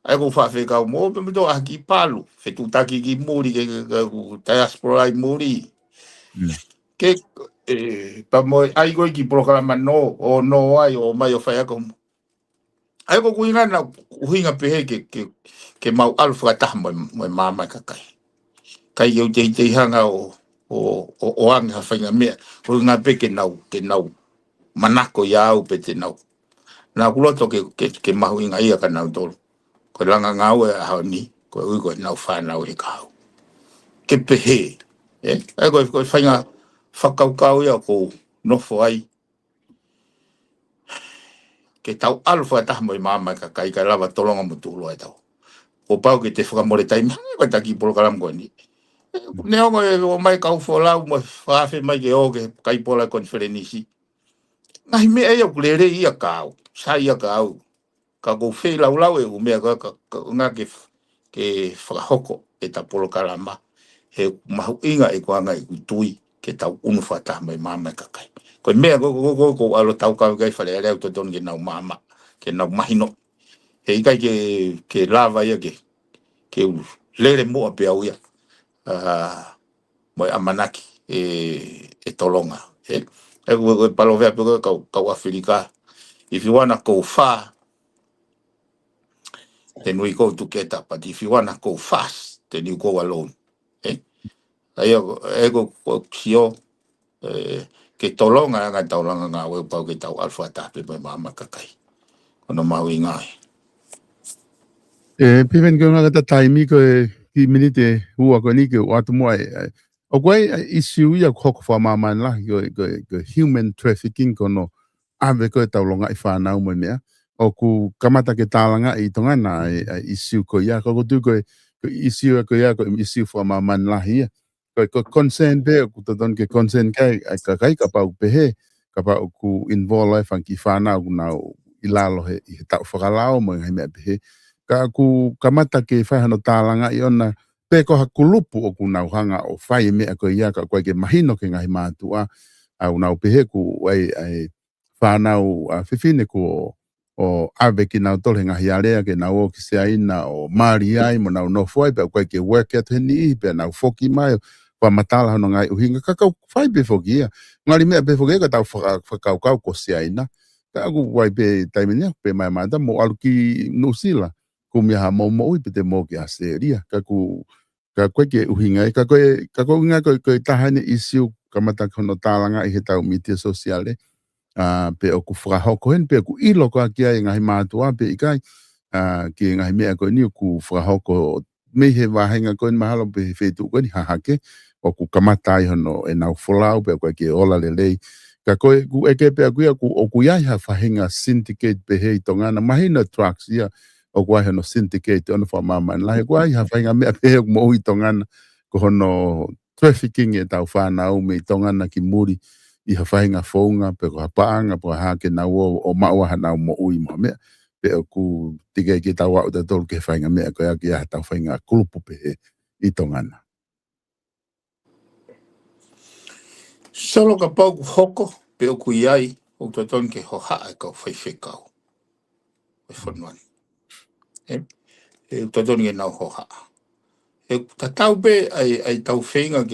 Ai ko whawhi kau mo pe mito a ki palu. Whetu taki ki muri ke diaspora I muri. Ke pa mo ai ko ki programa no o no ai o mai o whai ako. Ai ko kuinga na uhinga pehe ke mau alfa taha mo mama kakai. Kai eu te hanga o anga whainga mea. Ko ngā pe ke nau manako iau pe te nau. Nā kuloto ke mahu inga ia ka nau tolu. Ko langa ngau e hao ni. Ko ui ko nau whanau e ka hau. Ke pehe. Ai ko whainga whakaukau ia ko nofo ai. Ke tau alfa taha mo mama kakai ka lava tolonga mo tulo ai tau. Ko pau ke te whakamore taimi. Ko taki polokalam ko ni. Neongo e o mai kau wholau mo whawhi mai ke oge kai pola konferenisi. Ngahi mea e au kulere ia kau. Sa ia kau. Ka kou whei lau e umea ngā ke whakahoko e ta polo kalama. He mahu inga e kua ngai utui ke tau unwhata mai mama kakai. Koe mea ko alo tau kau kai whare areu to don ke nau mama. Ke nau mahino. He ikai ke lava ia ke lere mua pe au ia. Moi amanaki e tolonga. E palo vea pe kau Afrika. If you wanna go far, then we go together. But if you wanna go fast, then you go alone. Ego sio ke tolonga nga taulanga nga we pau ke tau alfa tape mai mama kakai. Ono maui ngai. Piven ko nga taimi ko ki minute hua ko ni ke watu mo O koe issue ia hoko whamaman la, ko human trafficking kono ave koe taulonga I whanau mo mea. O ku kamata ke tālanga I tongana issue ko ia, ko tu ko issue ko ia, ko issue whamaman la hia. Ko concern pe, ku taton ke concern kai, ka pau pehe, ka pau ku involve ai whanki whanau nau ilalo he tau whakalao mo ngai mea pehe. Ka ku kamata ke whaihano tālanga I ona, pe ko hakulupu o ku nau hanga o whai mea ko ia ka koe ke mahino ke ngahi mātua au nau pehe ku ai whanau whiwhine ku o ave ki nau tole ngahi area ke nau o ki se aina o maari ai mo nau no fwai pe koe ke work at heni I pe nau foki mai wa matala hano ngai uhinga kakau whai pe foki ia ngari mea pe foki ia ka tau whakau ko se aina ka aku wai pe taimenia pe mai mata mo alu ki nusila ku mea ha mo ui pe te mo ki a seria ka ku ka koe ke uhinga ka koe unga koe tahane issue kamata kono tālanga I he tau media sosiale pe o ku whakahoko hen pe ku ilo ko akia I ngahi mātua pe I kai ki ngahi mea koe ni ku whakahoko me he wahenga koe ni mahalo pe he whetu koe ni hahake o ku kamata I hono e nau wholau pe koe ke ola lelei ka koe ku eke pe akuia o ku iai ha whahenga syndicate pe hei tongana mahina trucks ia o ku ai hono syndicate ono whamaman lahe ku ai ha whahenga mea pe hei mo ui tongana ko hono trafficking e tau whanau me tongana ki muri I ha whahinga whaunga pe ko hapaanga po hake na o maua hanau mo ui mo mea pe o ku tige ki tau au te tolu ke whahinga mea ko ia ki a tau whahinga kulupu pe he I tongana. Solo ka pau hoko pe o kui ai o te ton ke ho haa ka whaiwhekau. Whaiwhanuani. E o te ton ke nau ho haa. E ta tau pe ai tau whenga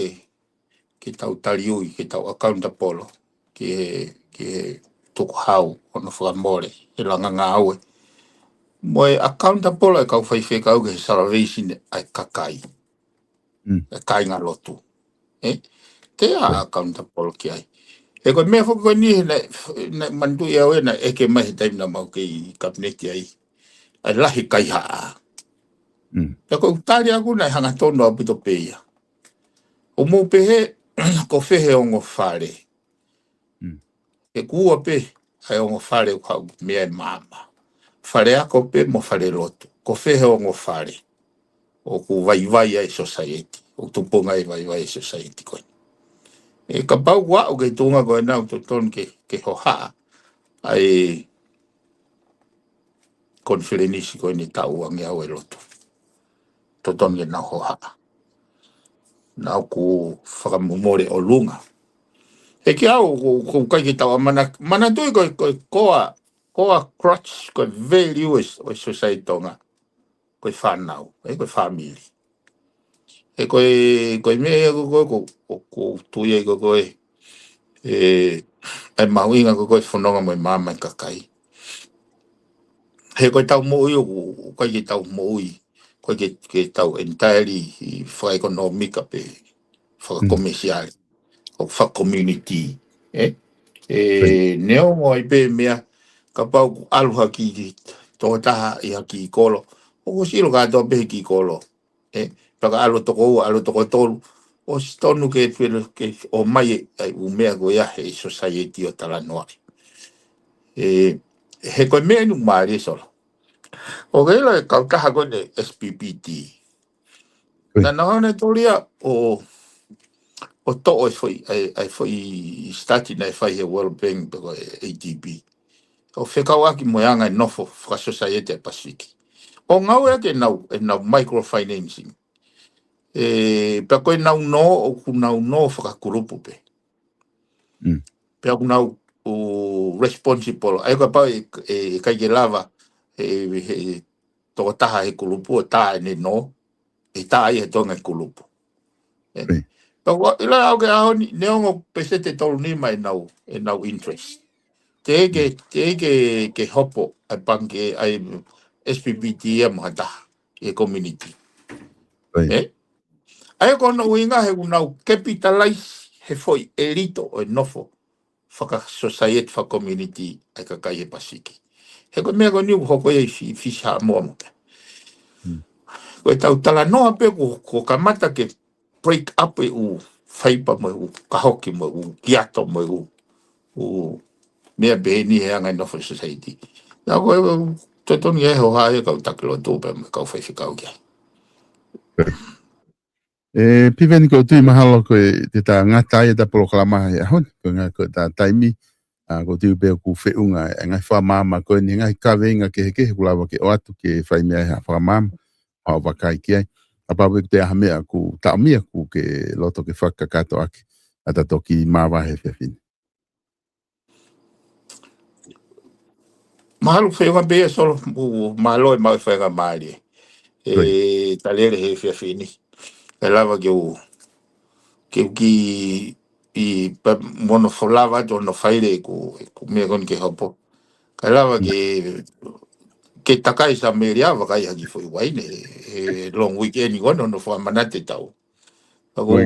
ke tau tariui, ke tau akaunta polo, ke tuku hau ono whakamore, e langa ngā aue. Mo e akaunta polo e kau whaiwhekau ke salvation ai kakai. E kai ngā lotu. Te a akaunta polo ki ai. E koe mea whako ni na mandu ia oe na eke mahi taimna mau ke I kabineti ai. Ai lahi kai haa. E koe utari aku na hanga tono a pito peia. O mou pehe ko whehe ongo whare. E kua pe ai ongo whare o kau mea mama. Whare ako pe mo whare lotu. Ko whehe ongo whare. O ku vai ai society. O tupunga I vai society koe. E ka pau wa o ke tunga koe nau to ton ke ho haa. Ai konferenisi koe ni tau angi au e lotu. To ton ke nau ho haa. Nau ku whakamumore o lunga. E ki au ko kai ki tau mana tui koa crutch koe values o society tonga. Koe whanau, koe family. E koe mea ko tui e koe ai mauinga koe whanonga mo mama kakai. He koe tau mo'i o koe ki tau mo'i. Koe ke tau entirely I whaekonomika pe whakakomesiali. O whakcommunity. Neo mo I pe mea ka pau aluha ki tō taha I haki I kolo. O ko silo ka tō pehe ki kolo. Paka alo toko ua, alo toko tolu. O stonu ke o mai ai umea ko ia he society o tala noari. He koe mea inu maari solo. O keila e kautaha koe ne SPPT. Na nahone toria o to'o ai foi stati na fai he World Bank ko ADB. O whekau aki moyanga e nofo whaka society Pasifiki. O ngau e ke nau microfinancing. Pea koe nau no o ku nau no whakakurupu pe. Pea ku nau responsible. Ai ka pau e kai ke lava tō taha he kulupu o taha ne no. E taha I he tonga kulupu. Ila au ke aho neongo pesete tolu nima e nau interest. Te ke hopo ai panke ai SPPT mo taha e community. Ai kono uinga he unau capitalize he foi elito o nofo whaka society whaka community ai kakai e Pasifiki. He ko mea ko niu hoko e fisha moa mo. Koe tau tala noa pe ko kamata ke break up e u whaipa mo u kahoki mo u kiato mo u mea beni he angai no for society. Na koe totoni e ho hae kau takilo tūpe me kau whaiwhikau kia. Piveni ko tui mahalo ko te ta ngata e ta polokalama e ahon, ko ngā ko ta taimi, ko tui peo ku whiunga e ngai whamama ko ni ngai kawenga ke heke kulawa ke oatu ke whaimea hea whamama, hao wakai ki ai. Apawe te ahamea ku taomia ku ke loto ke whakakato ake, ata toki mawahe whiawhini. Mahalo whiunga bea solo, mahalo e mau whiunga maari e talere he whiawhini. E lava ke u ki i mono wholawa to no whaire ku mea koni ke hopo. Ka lava ke takai sa meri awa kai haki fui waine e long weekend i kono no whamanate tau. Ako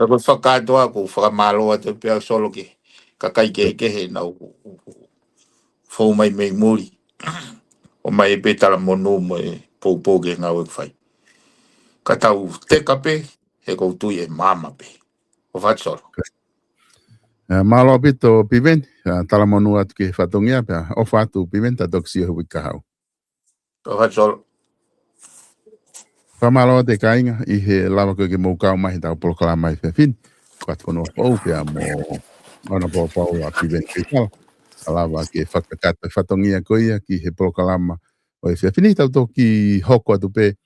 whakatoa ko whakamaloa te pia solo ke kakai ke he nau whau mai mei muri. O mai e petala monu mo e pou ke ngau e whai. Ka tau te kape he koutui e mama pe. O whatsoro. Malo pito piveni, tala monu atu ke whatongia pia, o whatu piveni ta toksi e hui kahau. O whatsoro. Whamalo te kainga i he lawa koe ke moukau mai tau polokala mai whiawhini, FATUFONUA pou pia mo ana paula piveni piukala. Alawa ke whakakata whatongia koia ki he polokalama o e whiawhini tau toki hoko atu pe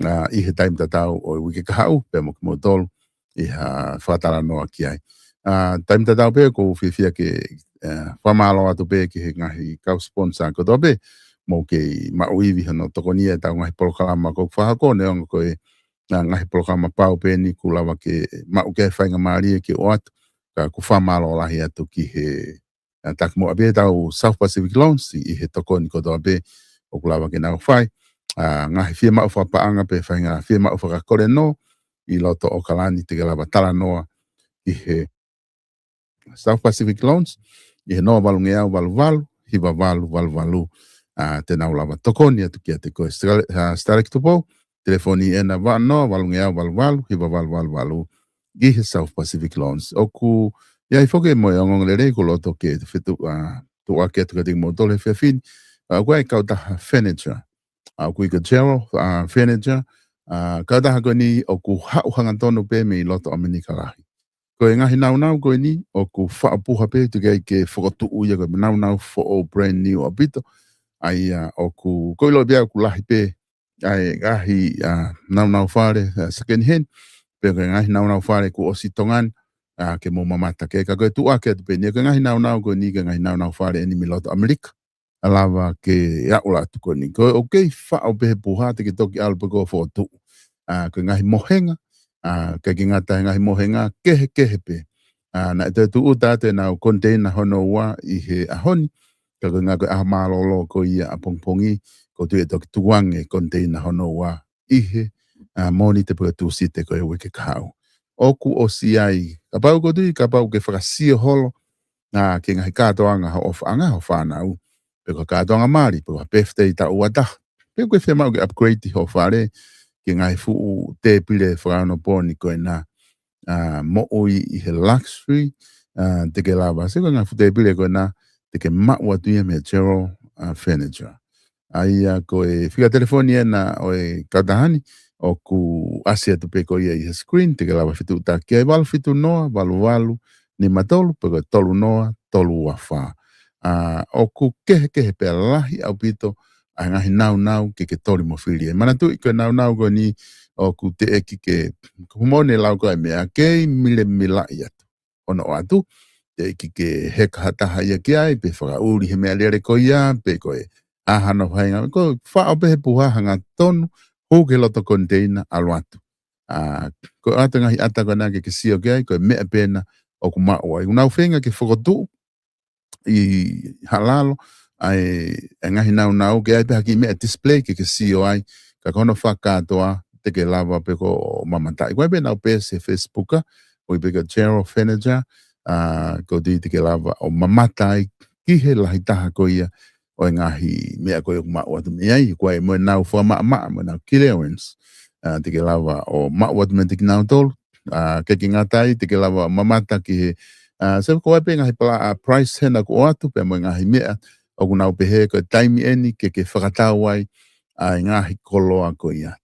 i he taim tatau o wike kahau pe mo ki mo tolu i ha whatara noa ki ai. Taim tatau pe ko whiawhia ke whamalo atu pe ki he ngahi kau sponsor ko tope mo ke mauiwi hano tokonia tau ngahi polokalama ko whahako neonga koe ngahi polokalama pau pe ni kulawa ke mau ke whainga maari ke o atu ka ku whamalo lahi atu ki he tak mo abe tau South Pacific Loans i he tokoni ko toa be o kulawa ke nau whai. Ngahi whia mau whapaanga pe whainga whia mau whakakore no i loto o kalani te kalawa tala noa i he South Pacific Loans i he noa walunge au walu hiwa walu te nau lawa tokoni atu kia te koe starek tupo telefoni ena noa walunge au walu hiwa walu i he South Pacific Loans o ku ia i whoke mo e ongong le rei ko loto ke te whetu tu ake atu ka ting mo tole whiawhini koe e kautaha furniture kui ka Gerald furniture kautaha koe ni o ku hau hangantonu pe me i loto Amerika lahi koe ngahi nau koe ni o ku whaapuha pe tu kei ke whakotu uia koe nau for all brand new abito ai o ku koe lo bia ku lahi pe ai ngahi nau whare second hand pe koe ngahi nau whare ku osi tongan ke mo mamata ke ka koe tu ake tu pe ni ke ngahi nau koe ni ke ngahi nau whare eni mi loto Amerika alawa ke aula tu koe ni koe o kei whao pehe puha te ke toki alpa koe whotu koe ngahi mohenga ke ki ngata ngahi mohenga kehe pe na te tu uta te nau container hono ua i he ahoni ka koe ngā koe aha malolo koe ia apongpongi ko tu e toki tuange container hono ua i he moni te pua tu site koe weke kahau oku o si ai ka pau ko tui ka pau ke whakasio holo ke ngahi kātoanga ho anga ho whanau pe ko kātoanga maari pe ko birthday ta uata pe ko whemau ke upgrade ho whare ke ngahi fuu te pile whakano pōni koe na mo ui i he luxury te ke lava se ko ngahi fu te pile koe na te ke maua tuia me Gerald furniture ai koe whika telefoni na o e kautahani o ku asia tu pe ko ia i screen te ke lava fitu ta ke walu fitu noa walu ni matolu pe ko tolu noa tolu wafa o ku kehe pe lahi au pito a ngahi nau ke tori mo whiri e mana tu i koe nau ko ni o ku te eki ke kumone lau koe mea kei mile mila i atu ono o atu te eki ke heka hataha ia ki ai pe whakauri he mea lere ko ia pe koe ahana whainga ko whao pehe puha hanga tonu ke loto container alo atu. Ko ata ngahi ata kona ke sio ke ko mea pena o ku maua. Unau whenga ke whakotu i halalo ai ngahi nau ke ai pe haki mea display ke sio ai ka kono whakatoa te ke lava pe ko mamatai. Ko ai pe nau pe se Facebooka o i pe ka Gerald furniture ko di te ke lava o mamatai ki he lahi taha ko ia o ngahi mea koe maua tu mea i koe mo nau wha mo nau clearance te ke lawa o maua tu me te ki nau tolu ke ki ngatai te ke lava mamata ki he se ko pe ngahi pala price hena ko atu pe mo ngahi mea o kuna pe he ko time eni ke whakatau ai ngahi koloa ko ia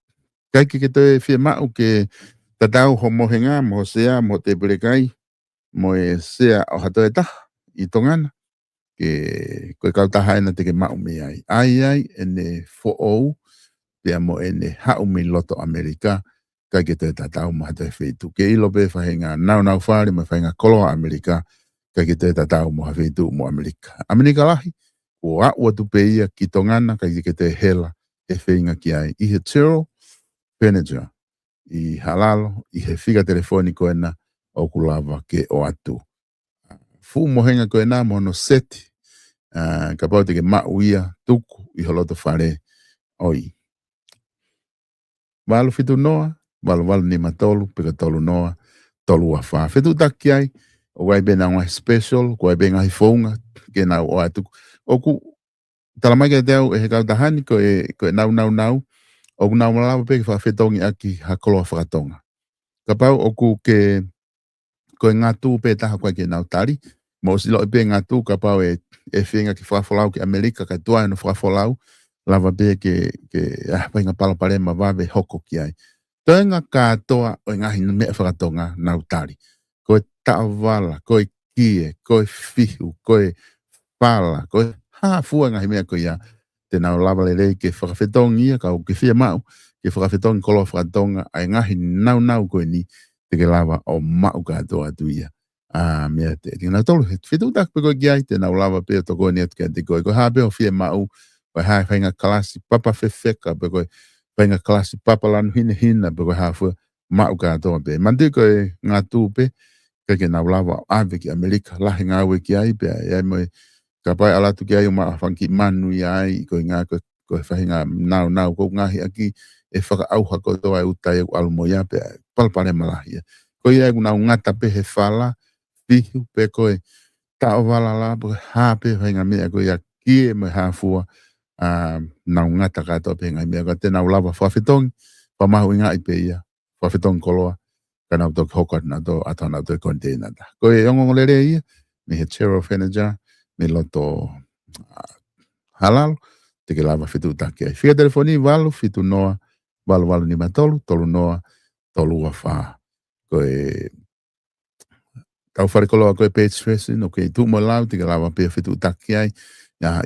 kai ke te fie mau ke tatau ho mohenga mo sea mo te brekai mo sea o hato eta i tongana ke ko kautaha ena te ke mau me ai ene fo ou pe mo ene hau mi loto Amerika kai ke te tatau mo hato e feitu ke ilo pe whahenga nau whare mo whahenga koloa Amerika kai ke te tatau mo haweitu mo Amerika lahi o a ua tu pe ia ki tongana kai ke te hela e whainga ki ai i he tiro Peneja i halalo i he figa telefoniko ena o kulava ke o atu. Fu mohenga ko ena mono seti ka pau te ke mau ia tuku i holoto whare oi. Walu fitu noa, walu ni matolu, pika tolu noa, tolu a wha. Fitu taki ai, o wai bena ngā special, ko wai bena hi whaunga, ke nau o atu. Oku, talamai ke teo e he kautahani ko e nau, o nau malawa peke whawhetongi aki hakoloa whakatonga. Ka pau oku ke ko ngā tū pe taha koe ke nau tari, mo silo pe ngā tū ka pau e whenga ki whafolau ki Amerika, ka tua no whafolau, lava pe ke painga palapare ma wawe hoko ki ai. Toenga katoa o ngahi mea whakatonga nau tari. Koe taawala, koe kie, koe fihu, koe pala, koe hafua ngahi mea koe ia. Te nau lava le ke whakawhetongi ia, ka o ke whia mau, ke whakawhetongi kolo whakatonga, ai ngahi nau koe ni, te ke lava o mau katoa atu ia. Mea te nau tolu, whitu tak pe koe ki ai, te nau lava pe o toko ni atu kia te koe, koe hape o whia mau, koe hae whainga kalasi papa whewheka, pe koe whainga kalasi papa lanu hina, pe koe hafua mau katoa pe. Mandi koe ngā tūpe, ke nau lava ave ki Amerika, lahi ngā ue ki ai, pe ai moe, ka pai alatu ki ai o maa whanki manu i ai, koe ngā koe whahinga nau, koe ngahi aki e whaka auha koe toa e utai e alu mo ia, pe palpare malahi. Koe ia nau ngata pe he whala, fihu pe koe tao wala la, pe hape whainga mea koe ia kie me hafua, nau ngata katoa pe ngai mea, ka te nau lava whawhetongi, pamahu inga i pe ia, whawhetongi koloa, ka nau toki hokat na to, ato nau toki konteina ta. Koe ongongolere ia, me he Chero Feneja, me loto halal, te ke lava fitu taki ai. Whika telefoni, walu, fitu noa, walu ni matolu, tolu noa, tolu wa wha. Koe, kau wharekoloa koe page stressing, o ke tu mo lau, te ke lava pia fitu taki ai,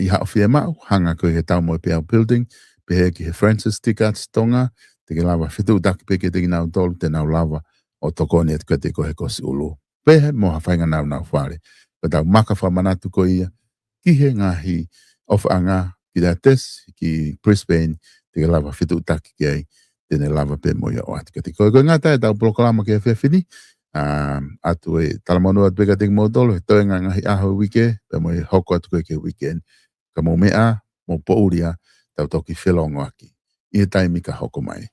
i hao fia mau, hanga koe he tau mo pia building, pe he ki he Francis Tickets tonga, te ke lava fitu taki pe ke te ki nau tolu, te nau lava, o tokoni et koe te koe kosi ulu. Pe he, mo hawhainga nau whare. Pe tau maka whamanatu ko ia, ki he ngahi of anga ki da tes ki Brisbane te lava fitu taki ki ai tene lava pe moia o ati kati koe ngata e tau proklama ki e whini atu e talamonu atu peka teki modolo e toe ngahi aho wike pe moe hoko atu koe ke weekend ka mo mea mo pouria tau toki whelongo aki i he taimi ka hoko mai